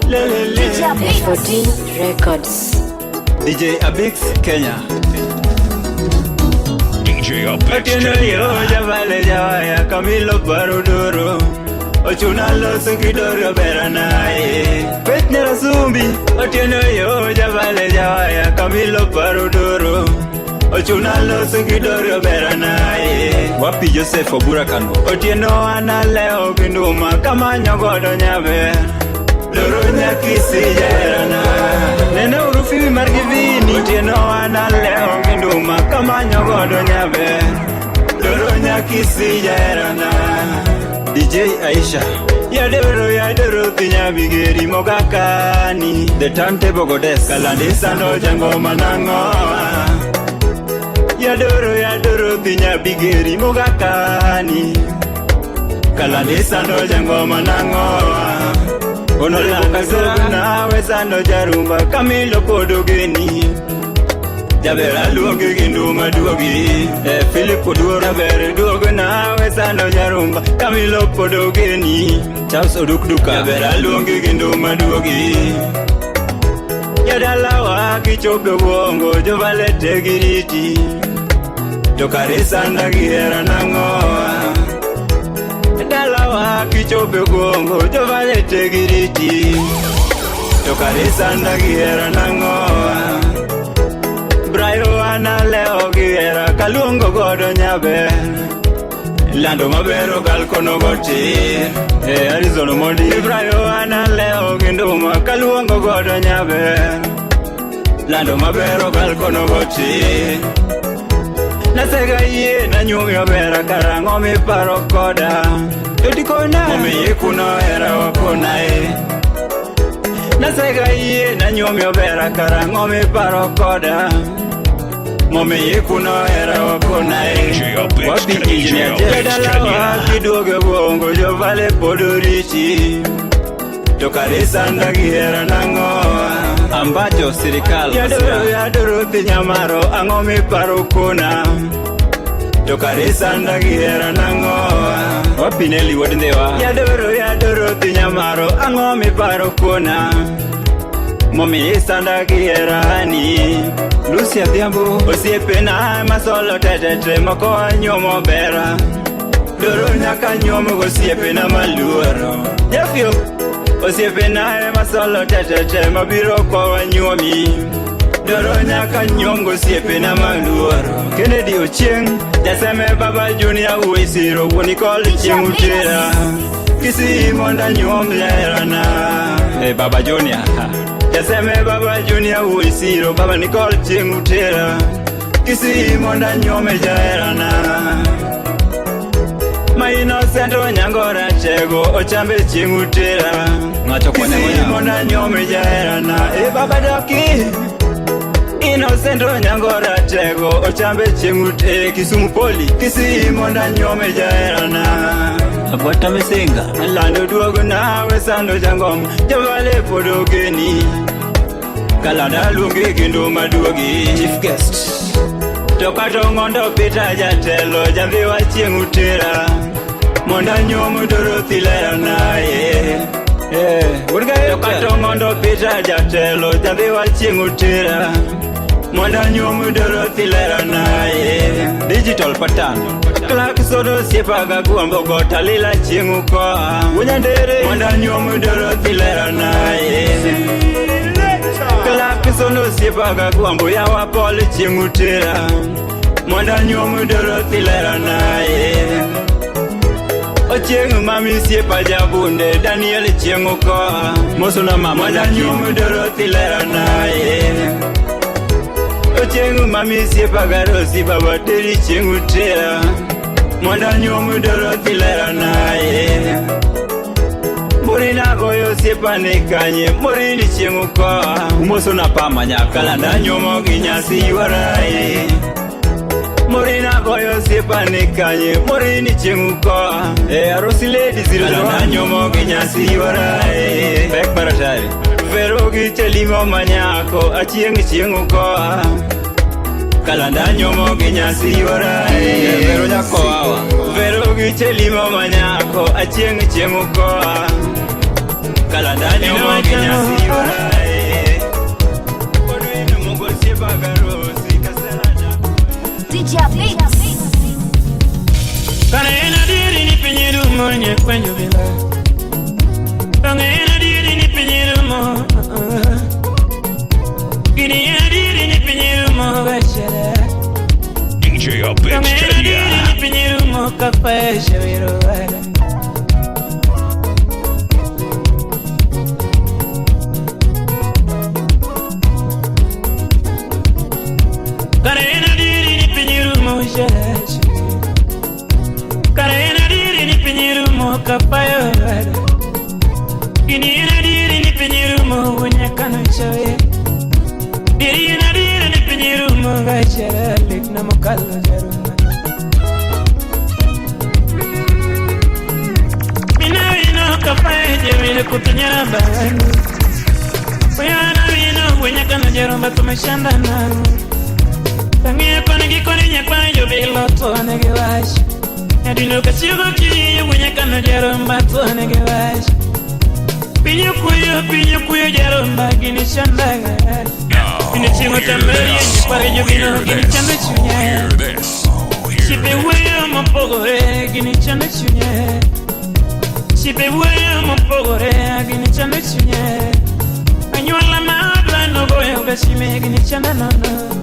DJ 14 Records. DJ Apex Kenya. DJ Apex Kenya. Javale Javaya Camilo Baruduro. Ochuna loso kidorio beranae. Petnera Zumbi. Otieno yo Javale Javaya Camilo Baruduro. Ochuna loso kidorio beranae. Wapi Joseph Obura Kano. Otieno ana leo kinduma kama nyogodo nyabe. Doronya kisi jerana. Nene urufi margivini. Otieno ana leo kinduma kama nyogodo nyabe. Doronya kisi jerana. DJ Aisha. Yadoro tinya bigeri mogakani. The turntable goddess. Kalandisa no jango manangoa. Yadoro tinya bigeri mogakani. Kalandisa no jango manangoa. Onore mokazona wesano jarumba Camilo Podogeni. Jabera luongi ginduma duogi. Philip Oduor Jabera duogo na wesano jarumba Camilo Podogeni. Charles Odukduka Jabera luongi ginduma duogi. Yadalawa kichope wongo jovalete giriti. Jokarisa ndagihera nangoa. Yadalawa lawa kichope gongo jovale tegiriti to karisa ndagiera nangoa Brayo ana leo giera kalungo godo nyabe Lando mabero kalkono goti Arizona mondi Brayo ana leo ginduma kalungo godo nyabe Lando mabero kalkono goti Nasega iye na nyumi obera karango mi paro koda Yotikona Mami yikuno era wakonae Nasega iye na nyumi obera karango mi paro koda Mami yikuno era wakonae Wapiki jine jeda lawa kidoge bongo jovale podorichi Tokarisa ndagiera nangoa Ambajo sirikal Yadoro tinyamaro angomi parukuna Tokarisa ndagiera nangoa Wapineli wadindewa Yadoro tinyamaro angomi parukuna Momi isa ndagiera hani Lucia Diambo Osiepe na masolo tetete Makoa nyomo bera Doro nyaka nyomo osiepe na maluoro Jafio Osiepe nae masolo tetete mabiro kwa wanyuomi Doro nyaka nyongo osiepe na maluoro Kennedy Ochieng Jaseme Baba Junior uisiro Unikoli Chieng utira Kisi monda nyuom lerana Baba Junior Jaseme Baba Junior uisiro Baba Nicole Chieng utira Kisi monda nyuom lerana Ma innocent onyangora chego ochambe chingutera Ngacho kwenye mona nyome jaerana Baba doki Innocent onyangora chego ochambe chingutera Kisumu poli Kisi mona nyome jaerana Abwata mesenga Lando duogo nawe sando jangom Javale podogeni Kalanda lungi kindu maduogi Chief guest Toka tongondo pita jatelo Javiwa chingutera Monda nyomu Dorothy lera nae Toka tongondo pita jatelo Javiwa chingutera Monda nyomu Dorothy lera nae Digital pattern Clark sodo siepaga guambo gota lila chingukoa Unyandere Monda nyomu Dorothy lera nae Clark sodo siepaga guambo ya wapole chingutera Monda nyomu Dorothy lera nae Ochieng mami siepa jabunde Daniel Chiengukoa Mosu na mama Monda nyomu Dorothy lera nae Ochieng mami siepa garosi baba teri chingutera Monda nyomu Dorothy lera nae Murina goyo siepa nekanye Murini Chiengukoa Mosu na pama nyakala Nda nyomo ginyasi yuarai Morina goyo sipa nekanye Morini chingukoa Arosi lady zirozwa nyomo ginyasi warae Bek baratari Verogi chelimo manyako Achieng chingukoa Kalanda nyomo ginyasi warae Vero nyako awa Verogi chelimo manyako Achieng chingukoa Kalanda nyomo ginyasi warae Kodwinu mungo sipa garosi DJ Beats. Karena diri ni penyiru monye kwenye bila Karena diri ni penyiru mo Gini ya diri ni penyiru mo Vashara DJ Apex Kenya Karena diri ni penyiru mo Kapasha wiro wala Karena diri ni penyiru mo Sharashi Karena diri ni penyiru mo Kapayo wala Gini ya diri ni penyiru mo Unyakano chawe Diri ya diri ni penyiru mo Vashara Likna mo kalo jaruma Mina wino kapayo jemile kutunyara bahani Uyana wino unyakano jaruma tumeshanda nanu Tangia kwa nagikoni nyakwa Jobilo to nagiwash Yadino kasigo kiyo Unyakano jaruma to nagiwash Pinyo kuyo jarumba Gini shandaga Gini chingo tambeli Nyakwa jobilo Gini chanda chunya Shipe weyo mapogo Gini chanda chunya Sipe buena mopogore agini chande chinye Anyuala madra no goyo besime gini chanda nono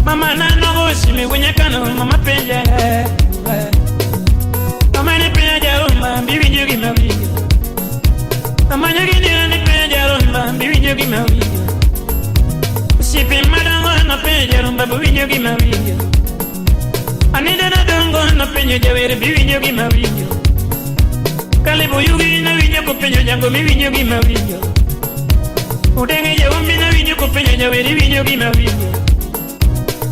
Mama na no go sime wenya kano mama penja Mama ni penja rumba bibi nyogi mawiyo Mama nyogi ni penja rumba bibi nyogi mawiyo Sipe madra no penja rumba bibi nyogi mawiyo Anida na dongo no penja jawere bibi nyogi mawiyo Kale boyugi na winyo ko penyo jango mi winyo gi ma winyo Udenge je umbi na winyo ko penyo jaweri winyo gi ma winyo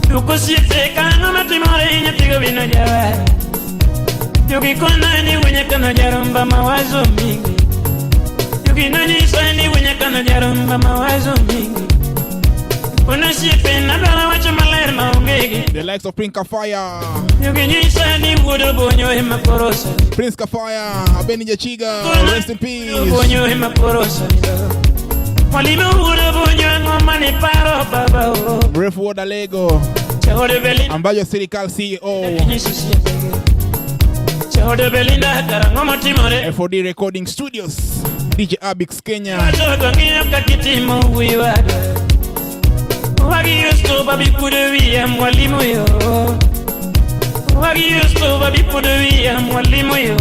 Duko siete kano matimore nya tigo vino jawa Yugi kona ni winya kana jaramba mawazo mingi Yugi nani sani winya kana jaramba mawazo mingi Una siete na dala wacha maler maungegi The likes of Prince Kafaya Yugi nisani wudo bonyo hema korosa Prince Kafaya, Abeni Jachiga, rest in peace. Bonyo hema korosa Walimu wudo bonyo ngomani paro baba Mrefu Woda Lego Ambayo Serikal CEO Chahode Belinda Karangomo Timore FOD Recording Studios DJ Abix Kenya Watoto kakitimo uiwada Wagi yusto babi kudewi mwalimu yo Wagi yusto babi kudewi mwalimu yo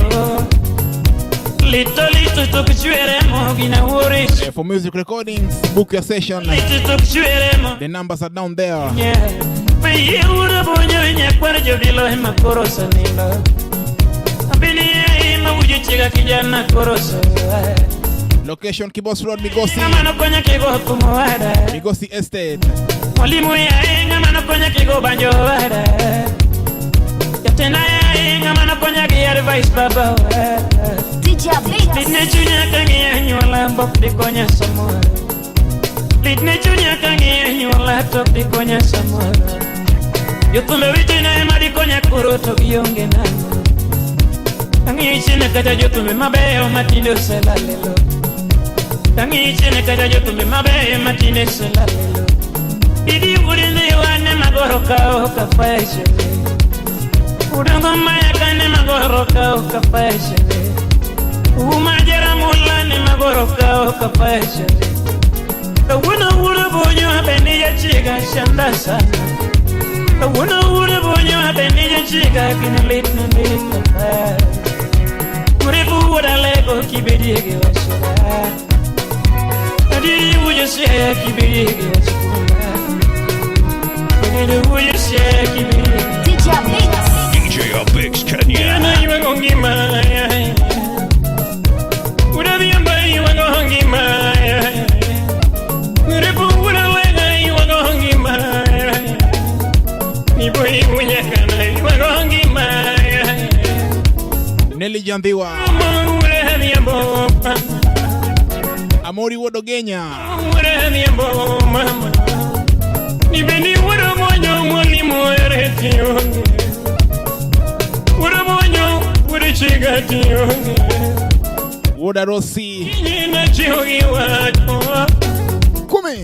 Lito lito tukuchuere mo gina worish For music recordings, book your session. Lito tukuchuere mo The numbers are down there. Yeah Meye ura bonyo nyakwara jodilo hema korosa nilo Abini ya ima ujichiga kijana korosa Location Kibos Road, Migosi. Amano konya kigo kumwada Migosi Estate. Mwalimu ya inga mano konya kigo banjo wada Yatena ya inga mano konya ki advice baba DJ Beats. Litne chunya kangi ya nyuala mbok di konya samura Litne chunya kangi ya nyuala top di konya samura Yutumbe witina ema di konya kuroto gionge nano Kangi ichine kata yutumbe mabeyo matindo selalelo Tangi chene kada jotumbe mabe matine selalelo Idi urinde wane magoroka oka fashe Udango maya kane magoroka oka fashe Umajera mulane magoroka oka fashe Kawuna ure bonyo abeni ya chiga shanda sana Kawuna ure bonyo abeni ya chiga kina litna litna Murifu wadalego kibediege washara Did you say kibiri gachukula? Did you say kibiri? DJ Beats. DJ Abix Kenya. Na iwe ngongi maya. Urabi ambai iwe ngongi maya. Urepu uralega iwe ngongi maya. Nipo iwe nyakana iwe ngongi maya. Nelly Jambiwa. Urabi ambopa. Amori Wodogenya. Urabi ambo mama. Nibeni waramonyo mwalimu ereti yonge. Waramonyo warichigati yonge. Woda Rossi. Nina chihogi wato. Kume.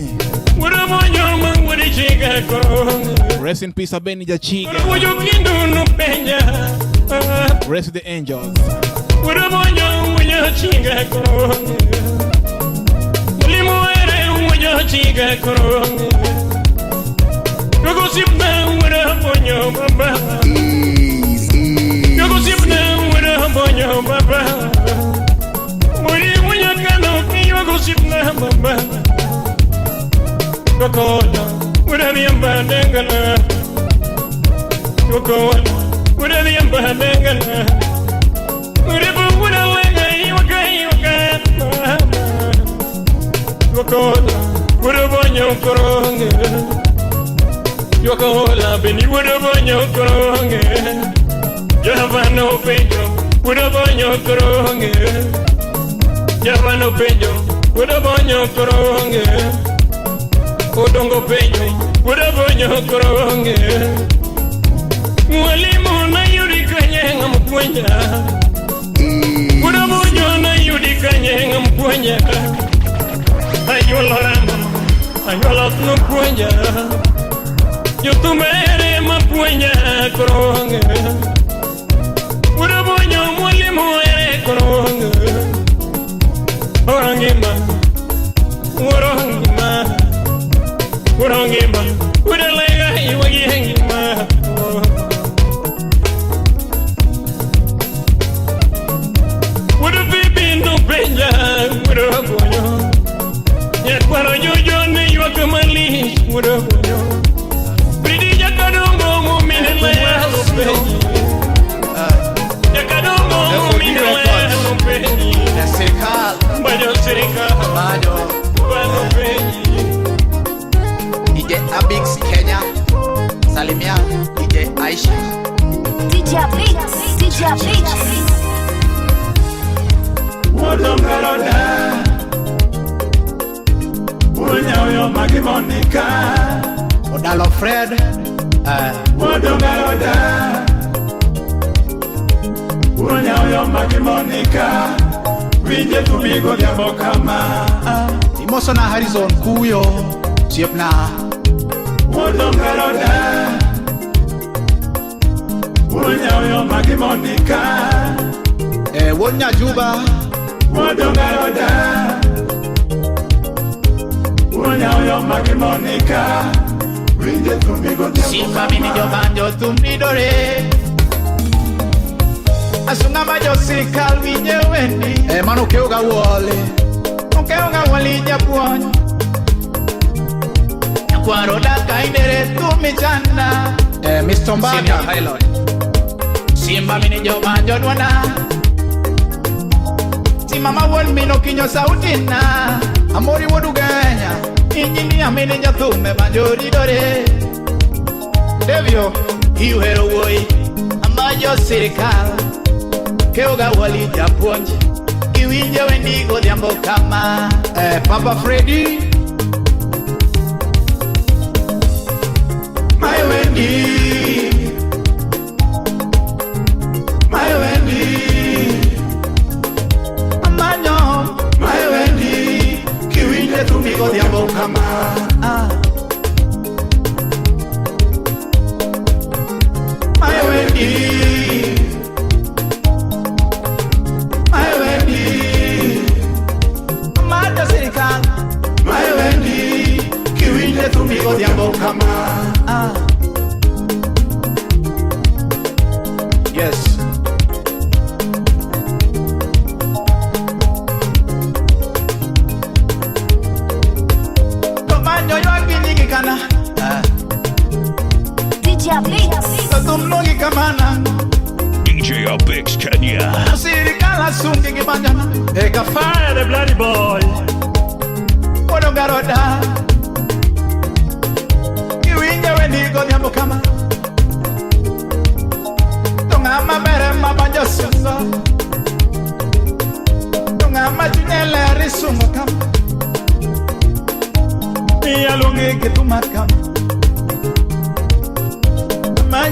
Waramonyo mang warichigati yonge. Rest in peace Abeni Jachiga. Waramonyo kindu nupenya. Rest the angels. Waramonyo warichigati yonge. Chiga koronge Yogo sipna wura bonyo baba Yogo sipna wura bonyo baba Muri munya kano ki yogo sipna baba Yokola wura biyamba dengala Yokola wura biyamba dengala Muri bu wura lega yoga Yokola Wura bonyo koronge Yokola beni wura bonyo koronge Javano penjo wura bonyo koronge Javano penjo wura bonyo koronge Odongo penjo wura bonyo koronge Mwalimu na yuri kanye ngamkwenya Wura bonyo na yuri kanye ngamkwenya Ayuala no puenya Yo tu mere ma puenya koronge Ura bonyo mwalimu ere koronge maisha. DJ Beats, DJ Beats. Wodongaroda Unyaoyo Magimonika Odalo Fred Wodongaroda Unyaoyo Magimonika Winje tumigo diabo kama Imoso na Harrison Kuyo Siepna Wodongaroda Unyaoyo Magimonika Wonya Juba Wodongaroda Unyaoyo Magimonika Winje tumigo diabo Simba mini jobanjo tumidore Asunga majo sikal winje wendi Mano keuga wole Keuga wali japuonj Nyakwaro daka inere tumichanda Mr. Mbaka Highland Simba mini jobanjo dwana Mama won mino kinyo sautina Amori wodu ganya Injinia mini jatume manjori dore Devyo Iuhero woi Amajo sirikal Keuga wali japuonji Iwinje wendigo diambo kama Papa Freddy My Wendy My Wendy My Wendy, kiwinje tumigo diambo kama My Wendy My Wendy Mata sirikal My Wendy, kiwinje tumigo diambo kama Yes DJ Beats. DJ Abix Kenya. Eka fire the bloody boy Wodongaroda Iwinje wendigo diambo kama Tongama mere mabanjo sungo Tongama chunyele risungo kama Yalungi kituma kama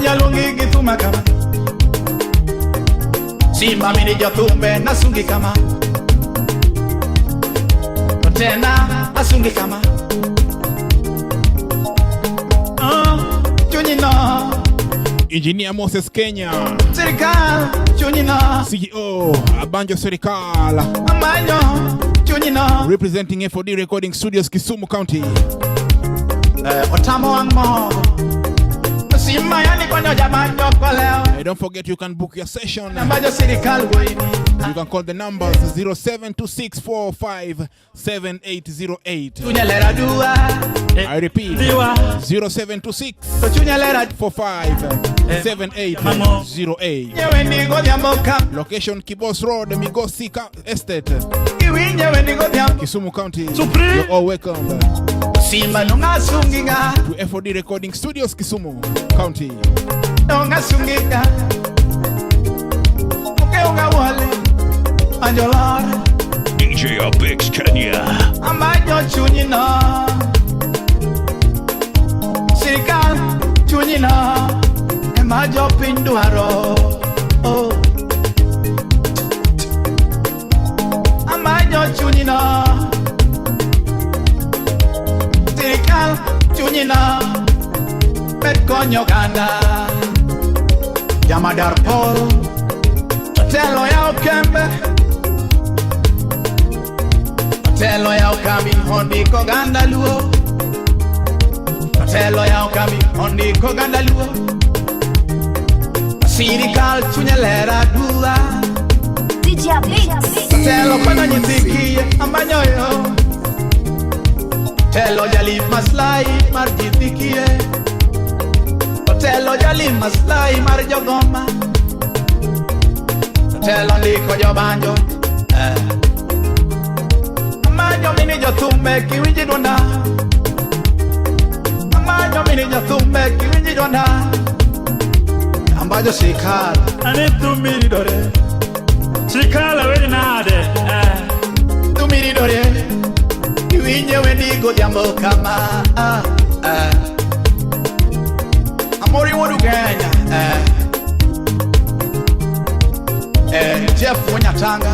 Yalungi kituma kama Simba mini jotumbe nasungi kama Tena nasungi kama Chunyino Engineer Moses Kenya Serikal Chunyino CEO Abanjo Serikal Amanyo Chunyino representing FOD Recording Studios Kisumu County Otamo Angmo Sima yani kwenye jamani joko leo don't forget you can book your session. Nambajo Serikal wini You can call the numbers 0726457808. I repeat 0726457808. Location Kibos Road, Migosi Estate, Kisumu County. You're all welcome Simba nunga sunginga to FOD Recording Studios Kisumu County. Nunga sunginga Ukeunga wale Anjolar DJ Abix Kenya. Amajo chunyina Serikal chunyina Emajo pinduaro Amajo chunyina Serikal chunyina Metkonyo ganda Yamadar Paul Telo ya ukembe Telo ya ukami hondi ko ganda luo Telo ya ukami hondi ko ganda luo Serikal chunyelera dula DJ Beats. Telo kwa nyithikie ambanyoyo Telo jali maslai mar jithikie Telo jali maslai mar jogoma Telo liko jobanjo Amanyo mini jotumbe kiwinji dwanda Amanyo mini jotumbe kiwinji dwanda Majo Shikala. Ane tumiri dore. Shikala weni nade. Tumiri dore. Iwinye weni go diambo kama. Amori wonu Kenya. Jeff Wanyatanga.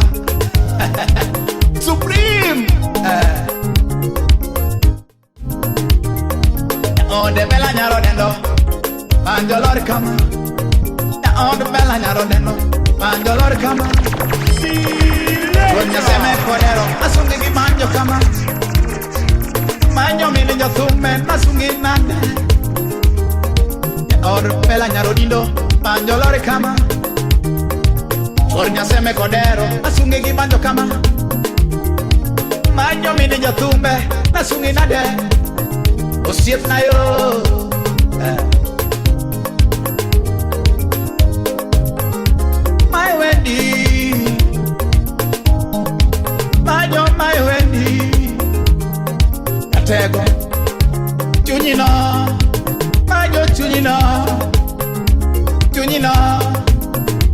Supreme. On the bella nyaro dendo. Manjolor kama. On the bella nyaro dendo. Manjolor kama. Konya seme kodero. Asungi ki manjo kama. Manjo mini jo thume. Asungi nande. On the bella nyaro dindo. Manjolor kama. Konya seme kodero. Asungi ki manjo kama. Manjo mini jo thume. Asungi nande. Osiep na yo. My Wendy, my Wendy. Atego, Junino, Majo Junino, Junino,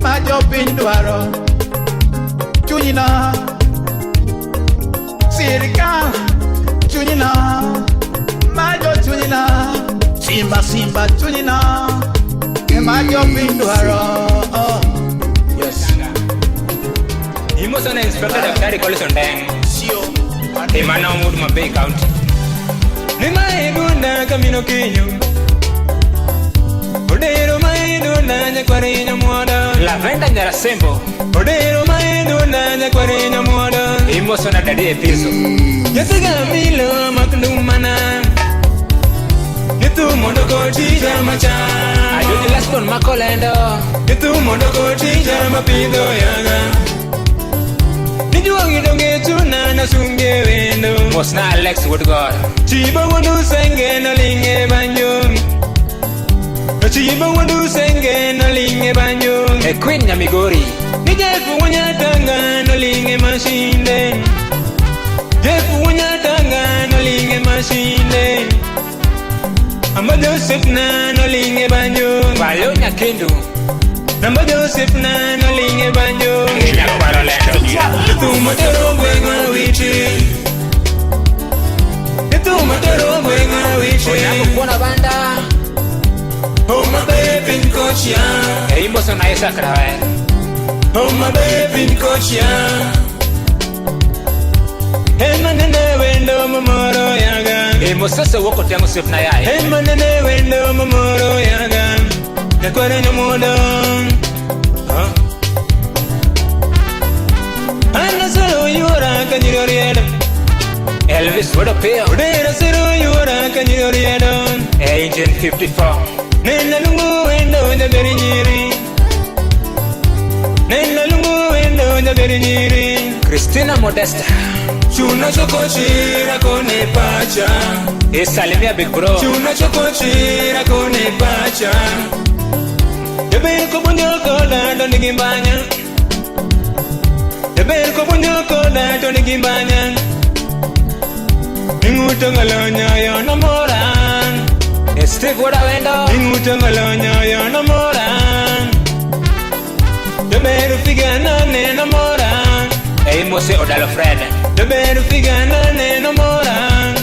Majo Pinduaro, Junino, Sirika, Junino, Majo Junino, Simba Junino, Majo Pinduaro. Imo sana inspector daktari Collison Deng. Sio. Imana umudu Mabei County. Nima eduna kamino kinyo. Odero maeduna nyakwari nyamuada. Lavenda Nyarasembo. Odero maeduna nyakwari nyamuada. Imo sana dadi episo. Yasiga milo makndumana. Nitu mondo kotija macha. Ajoji Laston Makolendo. Nitu mondo kotija mapido yaga. Nijuangi donge tuna na sunge wendo. Mosna Alex Woodgard. Chiba wadu senge na linge banyo. Chiba wadu senge na linge banyo. Queen Nyamigori. Nijefu wanyatanga na linge mashinde. Jefu wanyatanga na linge mashinde. Amba Joseph na no linge banyo. Bayo Nyakendu. Namba Joseph na no linge banyo. Tumatero bwenga wichi. Tumatero bwenga wichi. Onyango kuona banda. Oh my baby kochia. Imbo sona isa krawe. Oh my baby kochia. Hema nene wendo momoro yaga. Imbo sasa woko tiango sif na yai. Hema nene wendo momoro yaga. Yakware nyamoda. Anna sero yura kanyorieda. Elvis would appear. Udera sero yura kanyorieda. Agent 54. Nena lungu wendo jaberi nyiri. Nena lungu wendo jaberi nyiri. Christina Modesta. Chuna chokochira kone pacha. Salimia Big Bro. Chuna chokochira kone pacha. Jaberi kubunyo kola doni gimbanya. Jaberi kubunyo kola doni gimbanya. Inguto ngalonya yo namoran. Steve wada wendo. Inguto ngalonya yo namoran. Jaberi figana ne namoran. Mose Odalo Fred. Jaberi figana ne namoran.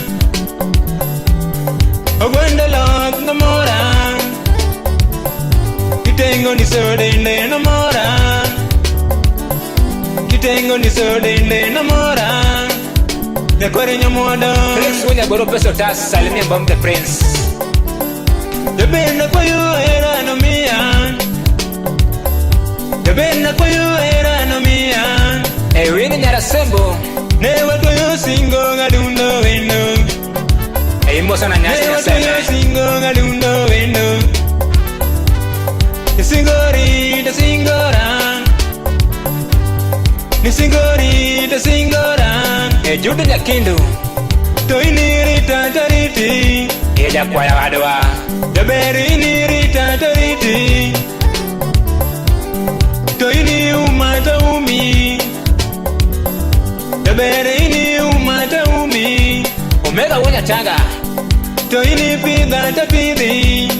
Ogwenda lok namoran. Kitengo ni sodende namoran. Kitengo ni sodende namoran. Yakware nyamoda. Prince Winya Goro Peso Tas Salimia Mbam the Prince. Jabena kwa yu era no mian. Jabena kwa yu era no mian. Winnie Nyarasembo. Newa kwa yu singo ngadundo wendo. Imbo sana nyasi na seme. Newa kwa yu singo ngadundo wendo. Nisingori da singoran. Nisingori da singoran. Jude Nyakindu. Toini tariti. Eja kwa ya wadwa. Jaberi ni tariti. Toini umata umi. Jaberi ni umata umi. Omega wonya tanga. Toini pida tapidi.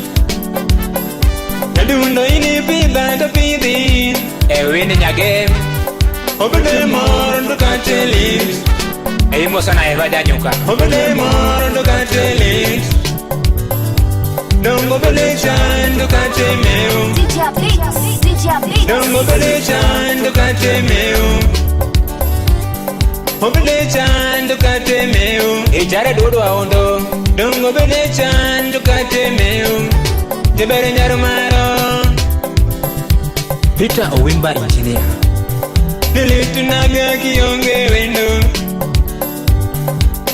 Adundo ini pida to pidi Ewini nyage Obede moro ndo katelis Eimo sana eva janyuka Obede moro ndo katelis Dongo bele chan ndo katemeu DJ Beats. Dongo bele chan ndo katemeu Obede chan ndo katemeu Ejare dodo aondo Dongo bele chan ndo katemeu Tebere nyarumaro Peter Owimba engineer Nilitunaga kionge wendo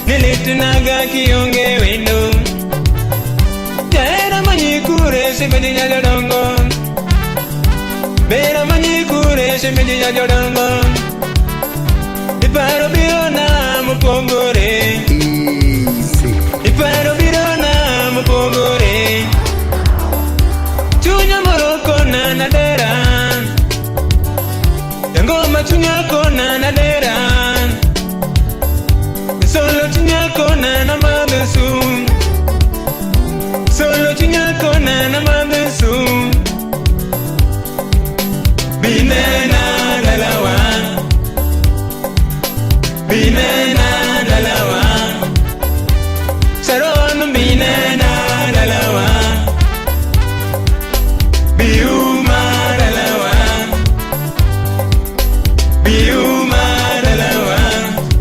Nilitunaga kionge wendo Jaera manyikure semedi nyalodongo Bera manyikure semedi nyalodongo Iparo birona mupongore Iparo birona mupongore Chunya moroko na nadera Ngoma chunya kona nadera Solo chunya kona na mabesu Solo chunya kona na mabesu Binena lalawa Binena lalawa Saron binena lalawa Biuma lalawa Biuma lalawa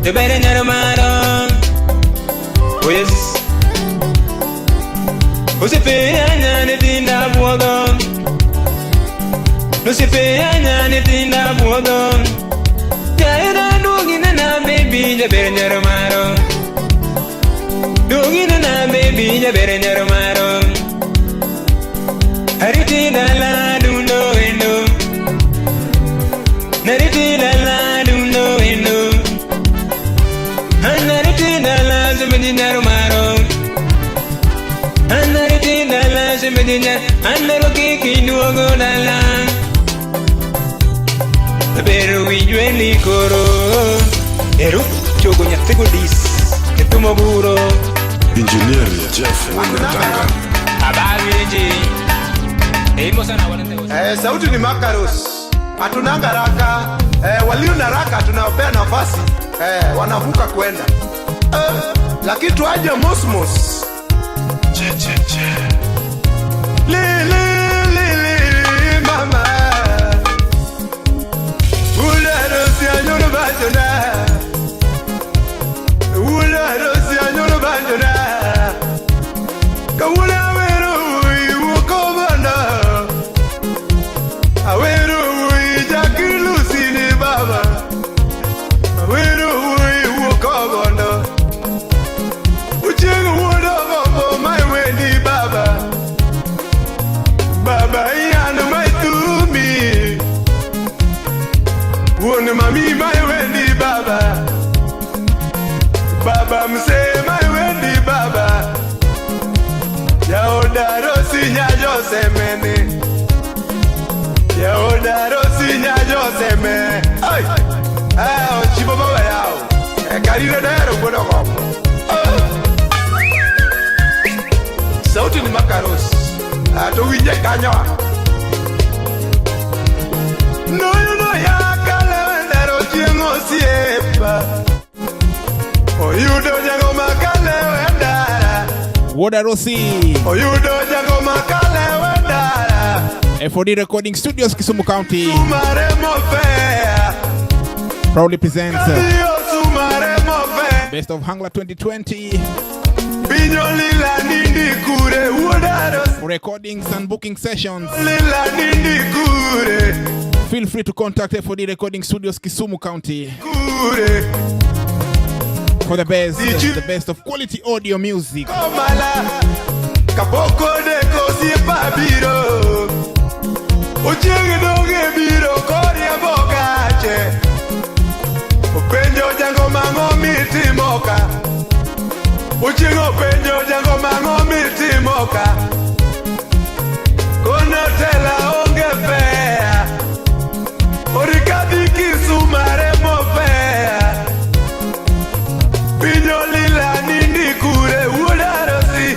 Tebere nyarumaro Oh yes Usipea nyane tinda buogo Usipea nyane tinda buogo Jaira dugina na baby jabere nyarumaro Dugina na baby jabere nyarumaro Hariti dala dundo endo Nariti dala dundo endo Anariti dala zemedi nyarumaro Anariti dala zemedi nyar Anaroki kinuogo dala Pero wijwe likoro Eru chogo nyatego dis Ketumo buro Engineer Jeff Wanatanga Abaweji Sauti ni Makaros. Hatunanga raka. Walio na raka tunawapea nafasi. Wanavuka kwenda. Lakini tuaje mosmos. Che. Li mama. Ula rosi anyoro bajona. Ula rosi anyoro bajona. Kawula Awero we jakilu sini baba Awero we wokobondo Uchengu wodo babo my wendi baba Baba iyanu my tumi Wone mami my wendi baba Baba mse my wendi baba Yaodaro sinya josemeni Yaodaro sinya joseme Ay chibo baba yao Karire dero bodo komo Sauti ni Makaros Ato winje kanyawa No ya kale dero jiengo siepa Oyudo jango makale wendara Wodarosi Oyudo jango makale wendara FOD Recording Studios, Kisumu County, proudly presents Best of Hangla 2020 for recordings and booking sessions. Feel free to contact FOD Recording Studios, Kisumu County for the best of quality audio music. Uchingi doge biro koria bogache Upenjo jango mango miti moka Uchingo penjo jango mango miti moka Kona tela onge fea Orikadi kisumare mo fea Pinyo lila nindi kure udarosi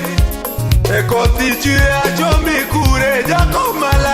Ekoti chue achomi kure jako mala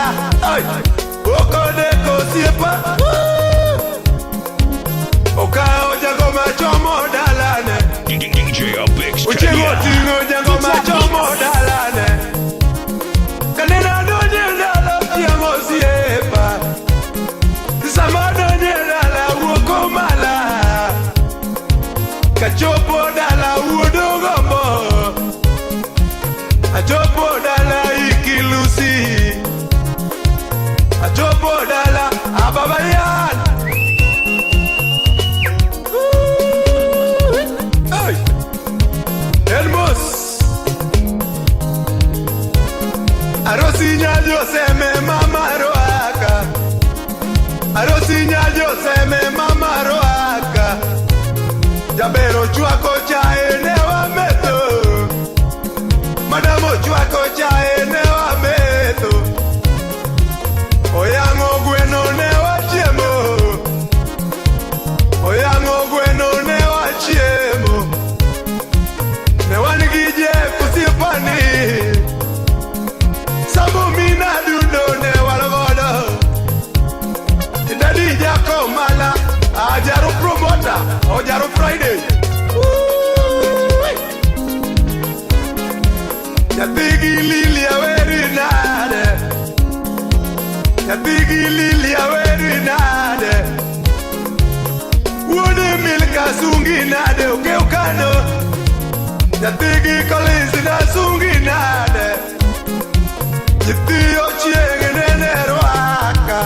wodala ababayan. Hey, Elmos. Arosinya Joseme mama roaka. Arosinya Joseme mama roaka. Jabero chuako cha enewa meto. Madamo chuako cha enewa meto. Oyango gweno newa chiemo. Oyango gweno newa chiemo. Newa nigije kusipani. Sabu mina duno newa logodo. Idadi jako mala. Ajaru promoter. Ojaru Friday. Yabigi Lilia very nade. Yabigi Lilia very nade. Wode milka sungi nade ukeukano. Yabigi Collins na sungi nade. Yitio chienge nene roaka.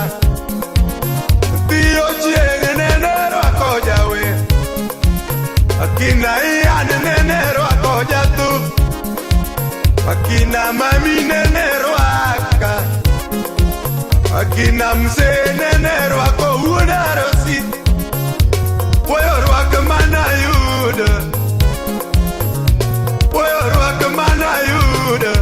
Yitio chienge nene roako jawe. Akina iane nene roako jatu. Akina mami nene roaka. Akina mse nene roako unarosi. Poyo roaka mana yuda. Poyo roaka mana yuda.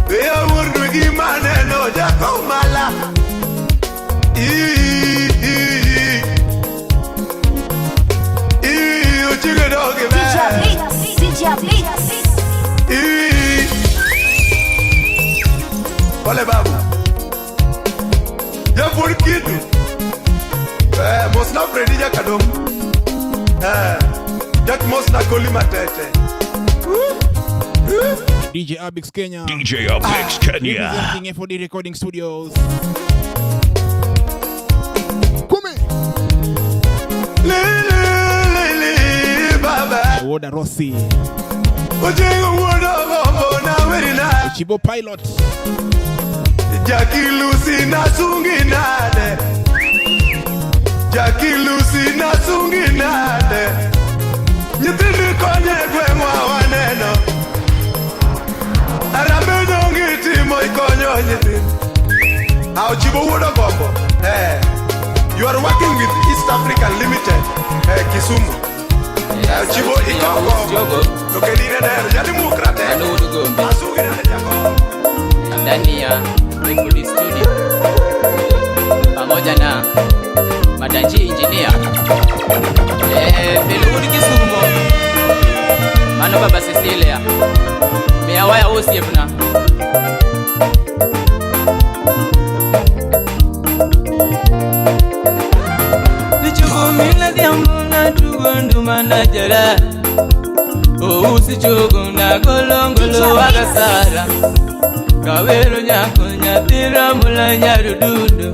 Poyo urdu gimane no jako mala. Uchiga dogi man. DJ Blitz. Olha babu. Ya por kitu. Mosna Fredija kadom. Jak mosna koli matete. DJ Abix Kenya. DJ Abix Kenya. Representing FOD Recording Studios. Woda Rossi. Chibo Pilot. Jackie Lucy na sungi nade. Jackie Lucy na sungi nade. Nyitindi konye kwe mwa waneno. Arambe nyongi timo ikonyo nyitindi. How Chibo Woda Gombo. You are working with East African Limited. Kisumu. Chibo Ikongo. Lokedine nero. Jadi mukrate. Asugi nade jako. Ndani ya Recording Studio pamoja na Madanji Engineer Beludi Kisumo Mano Baba Cecilia Meawaya Osiefna Nichugumila diambuna tugundu manajara Usichugunda golongolo wagasara Kawero nyako nyatira mula nyarududu.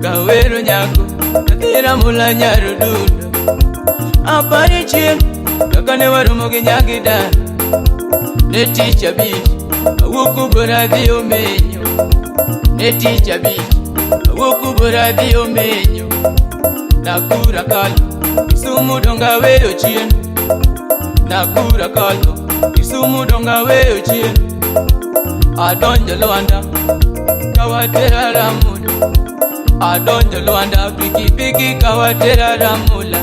Kawero nyako nyatira mula nyarududu. Apari chien kakane warumogi nyagida. Neticha bichi awuku boradhi omenyo. Neticha bichi awuku boradhi omenyo. Nakura kalo Kisumu donga weyo chien. Nakura kalo Kisumu donga weyo chien. Adonja Luanda Kawatera Ramula. Adonja Luanda Piki Piki Kawatera Ramula.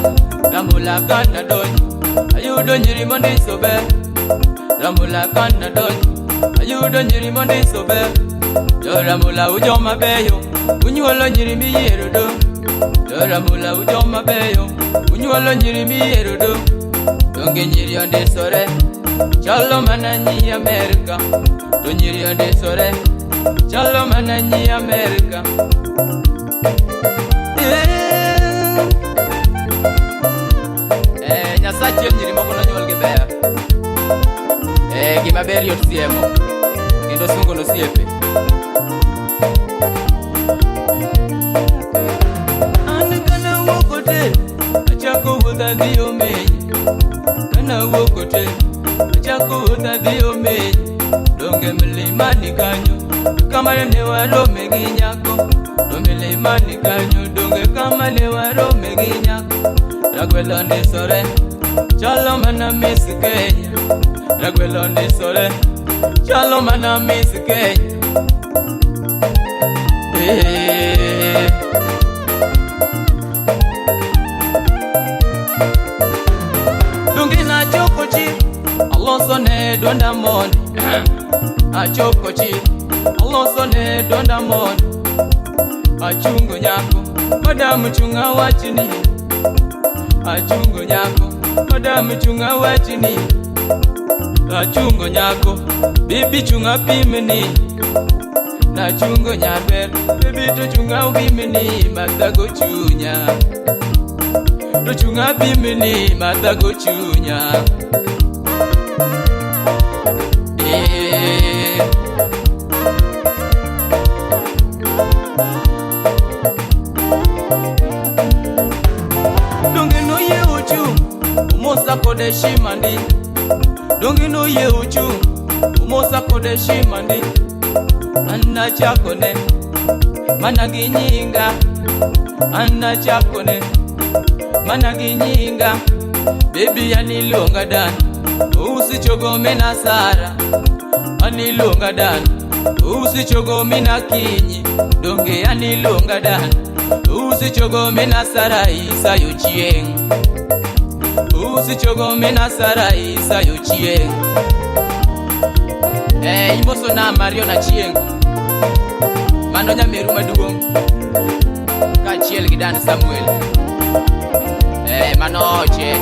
Ramula kana donja Ayudo nyiri mondi sobe. Ramula kana donja Ayudo nyiri mondi sobe. Yo Ramula ujoma beyo Unyuolo nyiri miyero do. Yo Ramula ujoma beyo Unyuolo nyiri miyero do. Donge nyiri onde sore Chalo mananyi Amerika. Tonyiri ande sore Chalo mananyi Amerika. Nyasachi nyiri moko nonyuol gi ber. Gima ber yot siemo kendo sungo no siepe. An kana wokote achako wuotha dhi omenyi. Kana wokote achako wuotha dhi omenyi. Donge mlimani kanyo Kamale ne warome gi nyako Domele mani kanyo donge kamale warome gi nyako Ragwelo ndisore Chalo mana Miss Kenya Ragwelo ndisore Chalo mana Miss Kenya Dungi na choko chi Alonso ne donda moni Achoko chi Alonso ne donda moni Achungo nyako Madamu chunga wachini Achungo nyako Madamu chunga wachini Achungo nyako Bibi chunga pimeni Na chungo nyarber Bibi to chunga ubimeni Matago chunya To chunga pimeni Matago chunya Donge no ye uchu Umosa kode shimandi Donge no ye uchu Umosa kode shimandi Anna chakone Mana ginyinga Anna chakone Mana ginyinga Baby anilonga dan Usi chogome na Sara Anilonga dan Usi chogome na Kinyi Donge anilonga dan Usi chogome na Sara Isa yochieng Usi chogome na Sara Isa yochieng Imboso na Mario na chieng Mano nyameru maduong Kachiel gidan Samuel Manoche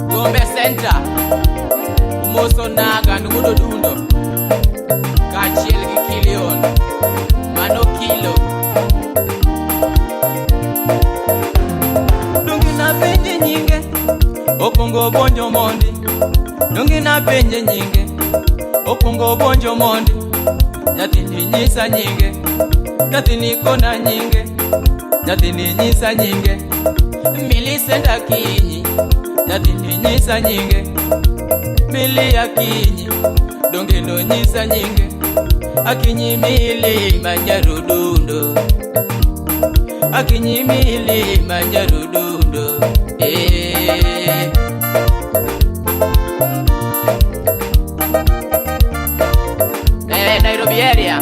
Gombe Center Umoso na Ganudo Dundo Kachiel Gikilion Mano Kilo Dungi na penje nyinge Okongo bonjo mondi Dungi na penje nyinge Okongo bonjo mondi Nyatini nyisa nyinge Nyatini kona nyinge Nyatini nyisa nyinge Millicent Akinyi Nyatini nyisa nyinge Mili Akinyi Donge no nyisa nyinge Akinyi Mili Manyarudundo Akinyi Mili Manyarudundo Nairobi area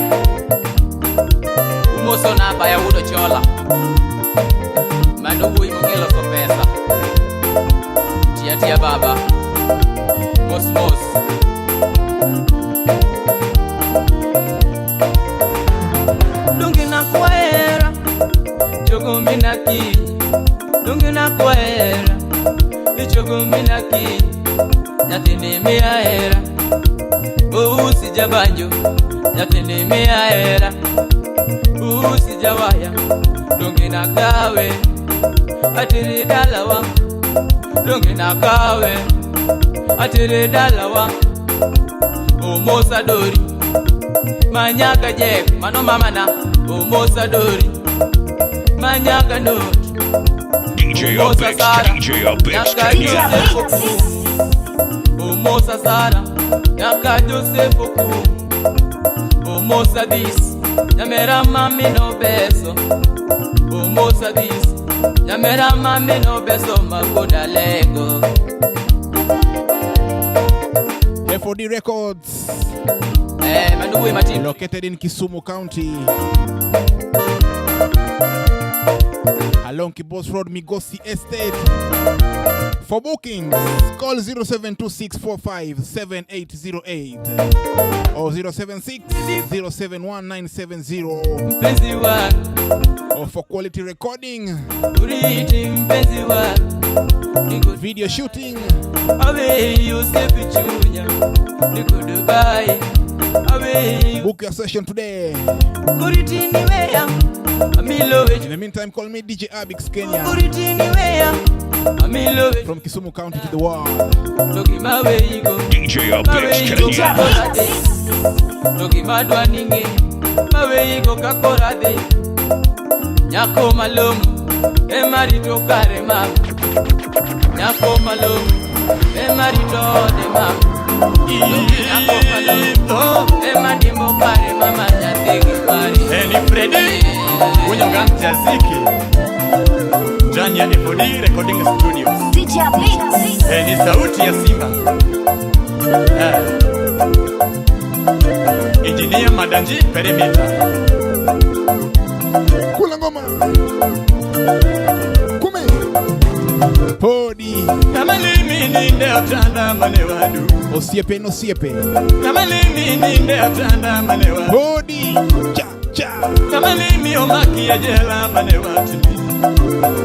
Umoso na baya wudo chola Mano bui mongelo so pesa Tia baba Mos Dungi na kwaera Chogumi na Kinyi Dungi na kwaera Chogumi na Kinyi Nyatini miaera Usi jabanjo Nyatini miaera Usi jawaya Dungi na kawe Atiri dalawa Dungi na kawe Atiri dalawa Umosa dori Manyaka jek Mano mama na Umosa dori Manyaka not DJ Opix, DJ Opix, Kenya. Umosa Sara Nyaka Joseph Oku Umosa this Nyamera mami no beso Umosa this Nyamera mami no beso Makoda lego FOD Records Manuwe Martin located in Kisumu County along Kibos Road, Migosi Estate. For bookings, call 0726457808 or 076-071-970. Or for quality recording, video shooting, book your session today. In the meantime, call me DJ Abix Kenya from Kisumu County to the world. DJ Abix Kenya. Nyako malomu emarito kare ma Nyako malomu emarito de ma Emadimbo pare mama nyategi pare. Eni Freddy Unyoga Jaziki Janya Efodi Recording Studios. DJ Blitz. Eni sauti ya Simba. Engineer Madanji Perimeter. Kula ngoma. Kume. Podi. Kamalimi ninde atanda manewadu. Osiepe no siepe. Kamalimi ninde atanda manewadu. Podi. Cha cha. Kamalimi omaki ya jela manewatu.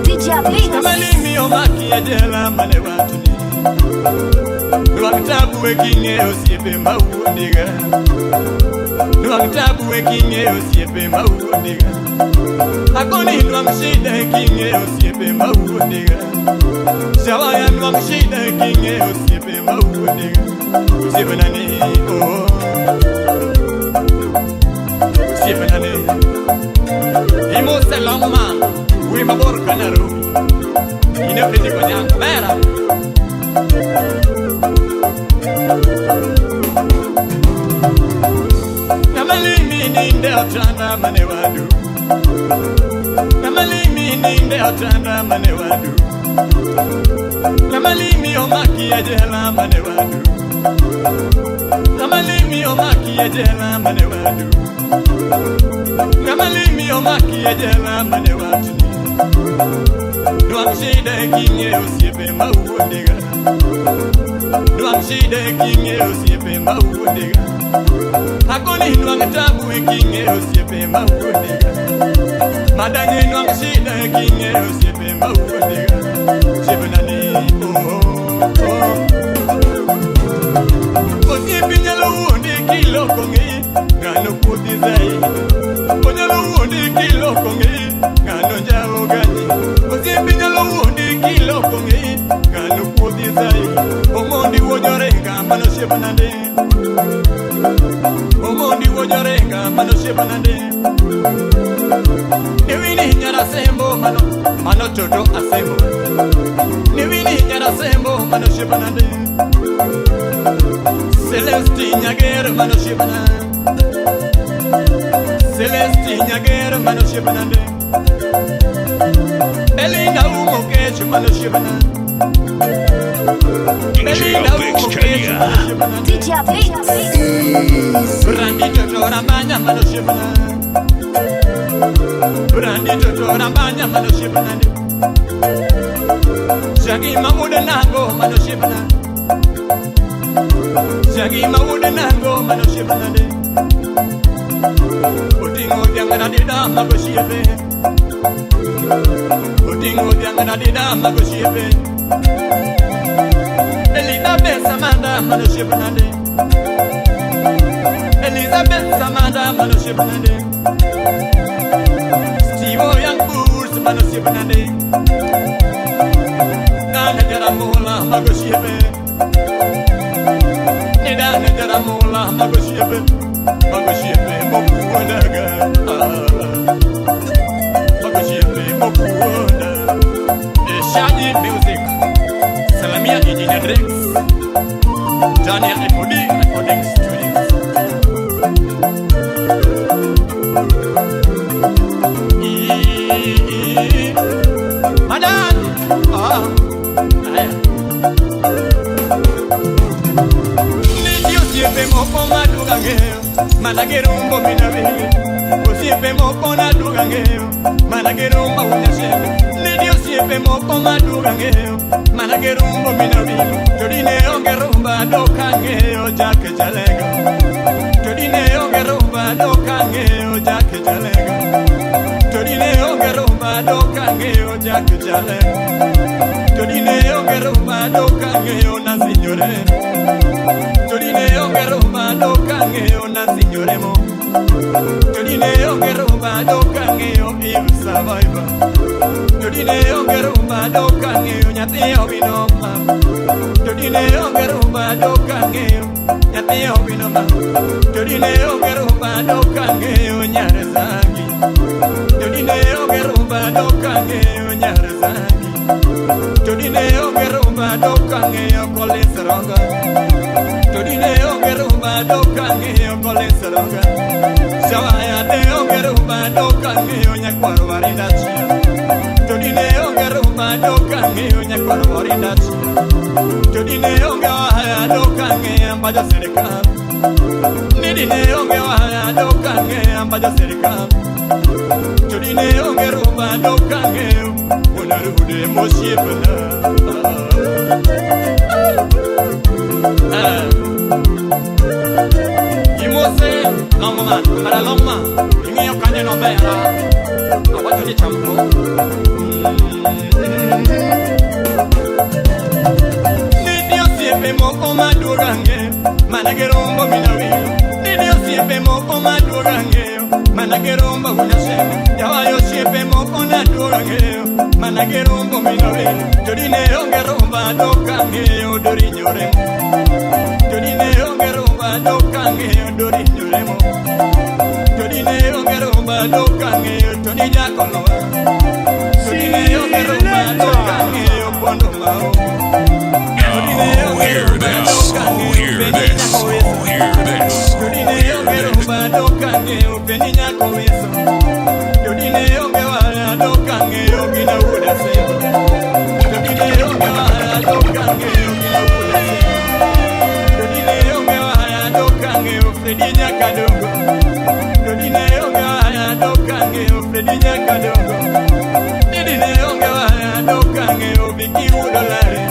DJ Blitz. Kamalimi omaki ya jela manewatu. Nwakitabu wekinge osiepe mauondiga. Nwakitabu wekinge osiepe mauondiga. Akoni nwamshida kinge osiepe mauondiga. Shawaya nwamshida kinge osiepe mauondiga. Osiepe nani oh. Osiepe nani. Imo selongma. Wima borka naru. Ina piti kwa nyangu mera. Kamalimi ninde atanda manewadu. Kamalimi ninde atanda manewadu. Kamalimi omaki ya jela manewadu. Kamalimi omaki ya jela manewadu. Kamalimi omaki ya jela manewadu. Nwamshida kinge osiepe mauondiga. Nwamshida kinge osiepe mauondiga. Akoni nwangitabu kinge osiepe mauondiga. Madanye nwamshida kinge osiepe mauondiga. Osiepe nani oh. Osiepe nyalo uondi kilo kongi ngano kuti zai. Onyalo uondi kilo kongi ngano jao gani. Osiepe nyalo uondi kilo kongi ngano kuti zai. Omondi wojorenga mano osiepe nande. Omondi wojorenga mano osiepe nande. Niwini nyara sembo mano toto asembo. Niwini nyara sembo mano osiepe nande. Celesti Nyagero mano shibana. Celesti Nyagero mano shibana. Belinda umo kechu mano shibana. Belinda umo kechu mano shibana. DJ Blitz. Brandi Jojo Rambanya mano shibana. Brandi Jojo Rambanya mano shibana. Shagi Mamuda Nango mano shibana. Shagi maude nango mano shibanade. Utingo diangana dida mago shiebe. Utingo diangana dida mago shiebe. Elizabeth Samanda mano shibanade. Elizabeth Samanda mano shibanade. Stivo young bulls mano shibanade. Nana jaramola mago shiebe. Nidana jaramola mago shiebe mokuondaga. Mago shiebe mokuonda. Shaji Music Salamia Engineer Drex Daniel Efodi Recording Studios. Madan Osiepe moko madugangeo, managerumbo minabili. Osiepe moko nadugangeo, managerumbo unyashebe. Nidi osiepe moko madugangeo, managerumbo minabili. Jodine ongerumba dokangeo jake jalega. Jodine ongerumba dokangeo jake jalega. Jodine ongerumba dokangeo jake jalega. Jodine ongerumba dokangeo na signore. Jodine ongerumba dokangeo na signoremo. Jodine ongerumba dokangeo il survivor. Jodine ongerumba dokangeo nyate obinoma. Jodine ongerumba dokangeo nyate obinoma. Jodine ongerumba dokangeo nyarzangi. Jodine ongerumba dokangeo nyarzangi. Jodine ongerumba dokangeo kolesterol. rumba dokangeo koleseroga Shawaya de onge rumba dokangeo nyakwaro warindachi Jodine onge rumba dokangeo nyakwaro warindachi Jodine onge wahaya dokangeo ambajo serikali Nidine onge wahaya dokangeo ambajo serikali Jodine onge rumba dokangeo unarude moshipana Imose, long man, para long man. Ingi okanye no bera. Awajo ni champo. Nidio siempre mo omadurange, managerombo minawi. Nidio siempre mo omadurange, managerombo unaseme. Yawayo siempre mo onadurange, managerombo minawi. Jodine ongeromba dokange odorinyore. Jodine ongeromba dokange odorinyore. Jodine ongeromba dokange toni jakolo. Jodine ongeromba dokange opondo mao. Jodine ongeromba dokange Hear this. Jodine ongeromba dokange openi nyakoweso. Jodine ongeromba dokange ogina udase. Jodine ongeromba dokange ogina udase. Jodine ongeromba dokange ofredi nyakadogo. Jodine ongeromba dokange ofredi nyakadogo. Jodine ongeromba dokange obiki udolare.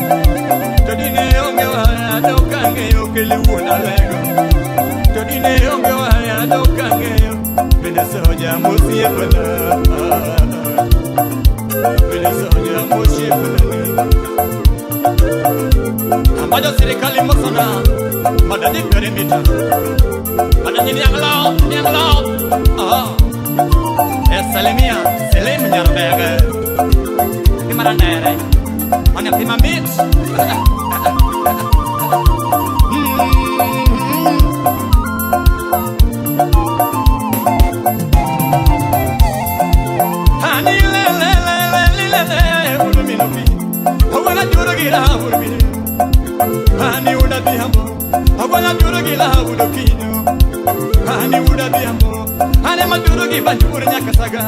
Jodine ongeromba dokange okeli udalego. Jodine ongeromba dokange benesoja musiepana. Benesoja musiepana. Ambajo serikali mosana madani perimita madani nianglau Salemia Selem nyarbega Timarandere Mana timamit Hani le uruminopi Hawana juragira urumino Hani uda bihambo Hawana juragira urukino Hani uda bihambo Hane majurugi banjuri nyakasaga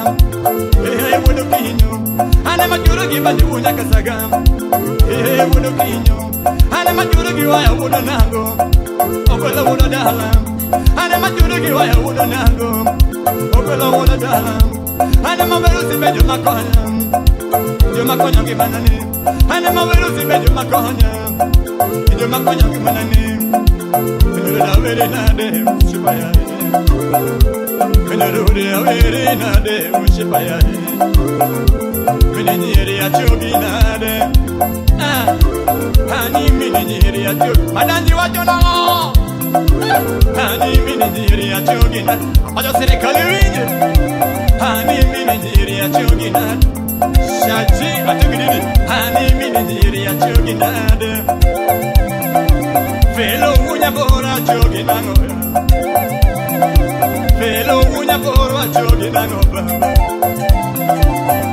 urukino Hane majurugi banjuri nyakasaga urukino Hane majurugi waya udanango Okola udadala Hane majurugi waya udanango Okola udadala Hane maverusi bejo makonya Jo makonya gimanani Hane maverusi bejo makonya Jo makonya gimanani Nura vere nade shubaya Nura vere nade shubaya Mininyeri achogi nade Hani mininyeri achogi Madanji wajona Hani mininyeri achogi nade Abajo serikali winje Hani mininyeri achogi nade Shaji achogi nade Hani mininyeri achogi nade Velo unya bora achogi nangoya Velo unya bora achogi nangoba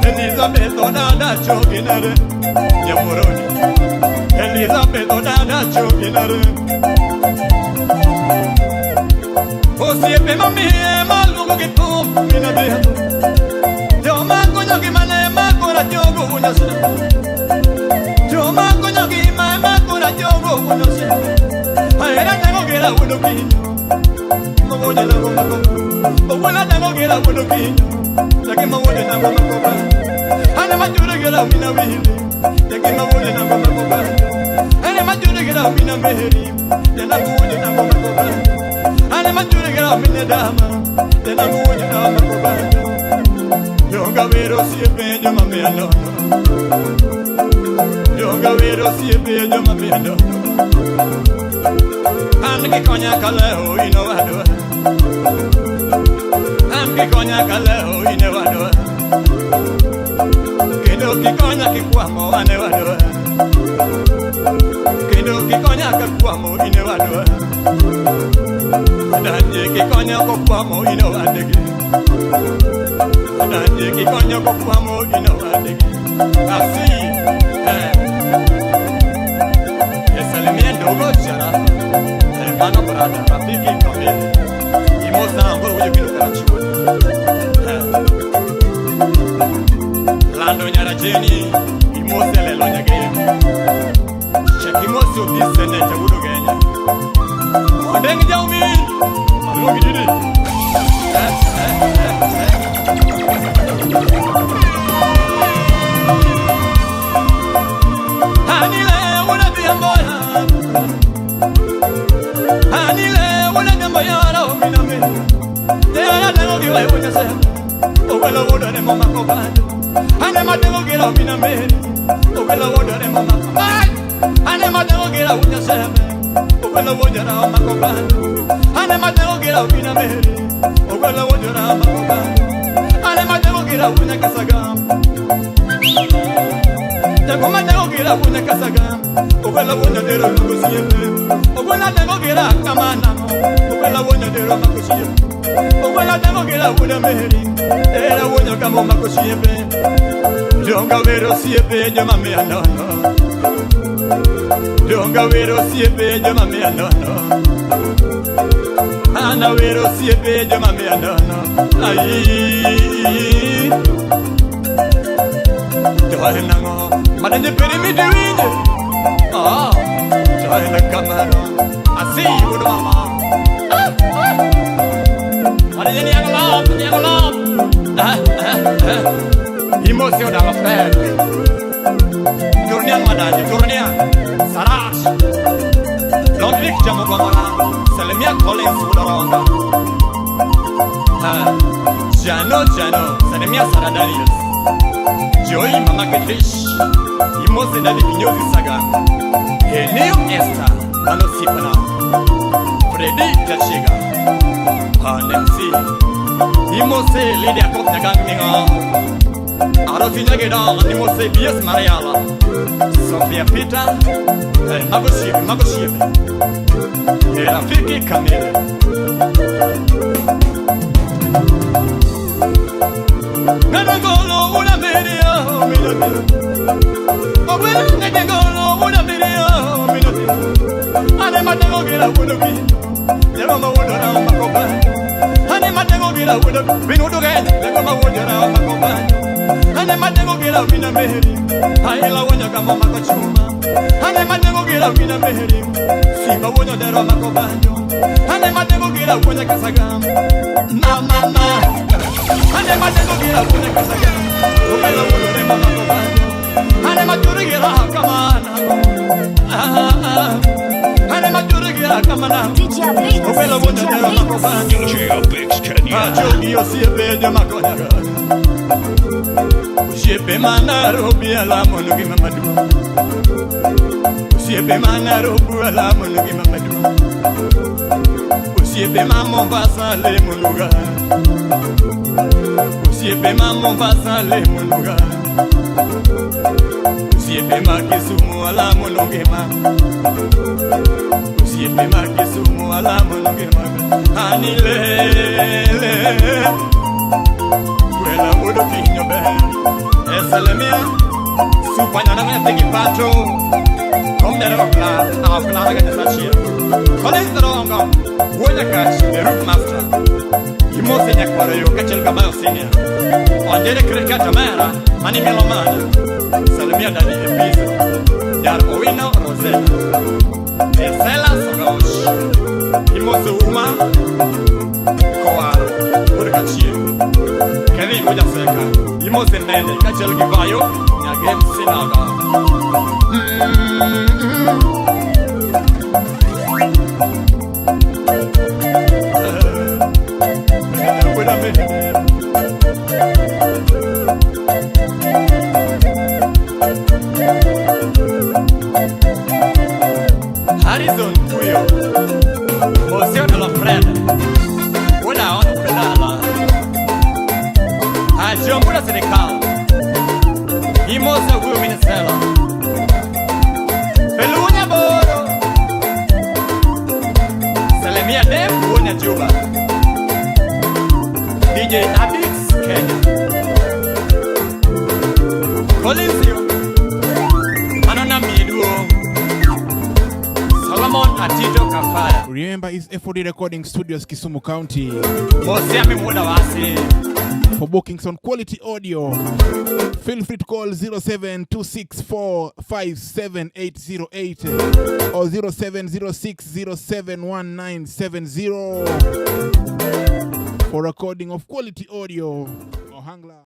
Elizabeth odada achogi nade Nyamuroni Elizabeth odada achogi nade Osiepe mami malugo kitu minade Joma konyo gimane makora jogo unyase Joma konyo gimane makora jogo unyase Aera tengo que la uno quiño No voy a la goma goma Obuela tengo que la uno quiño Ya que me voy a la goma goma Ane majure que la mina vili Ya que me voy a la goma goma Ane majure que la mina meheri Ya na voy a la goma goma Ane majure que la mina dama Ya na voy a la goma goma Yo gavero siempre yo mame alono Yo gavero siempre yo mame alono Anche cogna caleo in ovado Anche cogna caleo in ovado Che do che cogna che quamo ane vado Che do che cogna che quamo in ovado Danje che cogna che quamo in ovado Danje che cogna che quamo in ovado Así Esa le miendo gochara Mano brada, rafiki kamili. Imosa ngoro ujo kilo karachuo. Lando nyara jeni, imose lelo nyageni. Chekimosi obisene chabudu genya. Ondengi jaumi, alungi didi. Hanile wana biambona, hanile wana gambayara ominame. Tera tengo que ir a hacer, o que lo voy a mamá copando. Anema tengo que ir a ominame, o que lo voy a mamá copando. Anema tengo que ir a hacer, o que lo voy a mamá copando. Anema tengo que ir a ominame, o que lo voy a mamá copando. Anema tengo que ir a una casa gam. Tengo que ir a una casa gam, o que lo voy a hacer lo que siempre. O que la tengo que ir a camana, o que la voy a hacer lo que siempre. Okwela tengo que la buena meri, era buena como maco siempre. Jonga vero siempre llámame anono. Jonga vero siempre llámame anono. Ana vero siempre llámame anono. Ay, joder nango, madame permite vine. Ah, joder la cámara, así uno mamá. Ini yang lop. Emosi udah ngefek. Turnian mana di turnian? Saras. Londrik jamu bangala. Selemia Collins udah ronda. Jano, selemia Sarah Daniels. Joy Mama Ketrish. Emosi dari Pinyozi Saga. Heneo Esther. Mano Sipana. Freddy Jachiga. MC Imose Lydia Kopnya Gangminga Arosinya Gedang Imose Bias Mariala Sofia Peter Magoshib Rafiki Kamil Nanagolo una media minute Owe Nanagolo una media minute Anema tengo que la buenoki Never ma would around my company. Honey, my devil get out with a Vinudo again. Never ma would around my company. Honey, my devil get out in a mehri. I love when you come on my cachuma. Honey, my devil get out in a mehri. See my wood there on my company. Honey, my devil get out when I casagam. Mama. Honey, my devil get out when I casagam. Oh, I love when you come on my company. Honey, my devil get out, come on. DJ Bix Kenya. Jepe manaro biala monugi mamadu. Jepe manaro buala monugi mamadu. Jepe mamon pasa le monuga. Jepe mamon pasa le monuga. Jepe makisumu ala monugi ma. Jepe makisumu ala monugi ma. Anilele. Kwela wodo kinyo be. Esalemia, supanya na mete kipato. Komdere wakla, awakla haga nesachia. Collins Rongo, wonya catch, the roof master. Imose nyakwaro yo kachel kabayo senior. Ondere kreka tamera, mani melomani. Salemia dadi epizo. Yar owino Rosella. Esela sogosh. Imose uma. Koaro, urkachio. Kevin moja seka. Imose nene, kachel kivayo, nyagem sinaga. Harrison Puyo, Museo de la Freda, una onda pedala. Ajomura Senecal, Imosa Will Minnesota, Pelunya Boro, Salemia Dem, Bunya Juba, DJ Abix Kenya, Collins Manana Miduo, Solomon Atito Kafara. Remember, it's FOD Recording Studios, Kisumu County. Mosiami muda wasi. For bookings on quality audio, feel free to call 0726457808 or 0706071970 for recording of quality audio. Ohangla.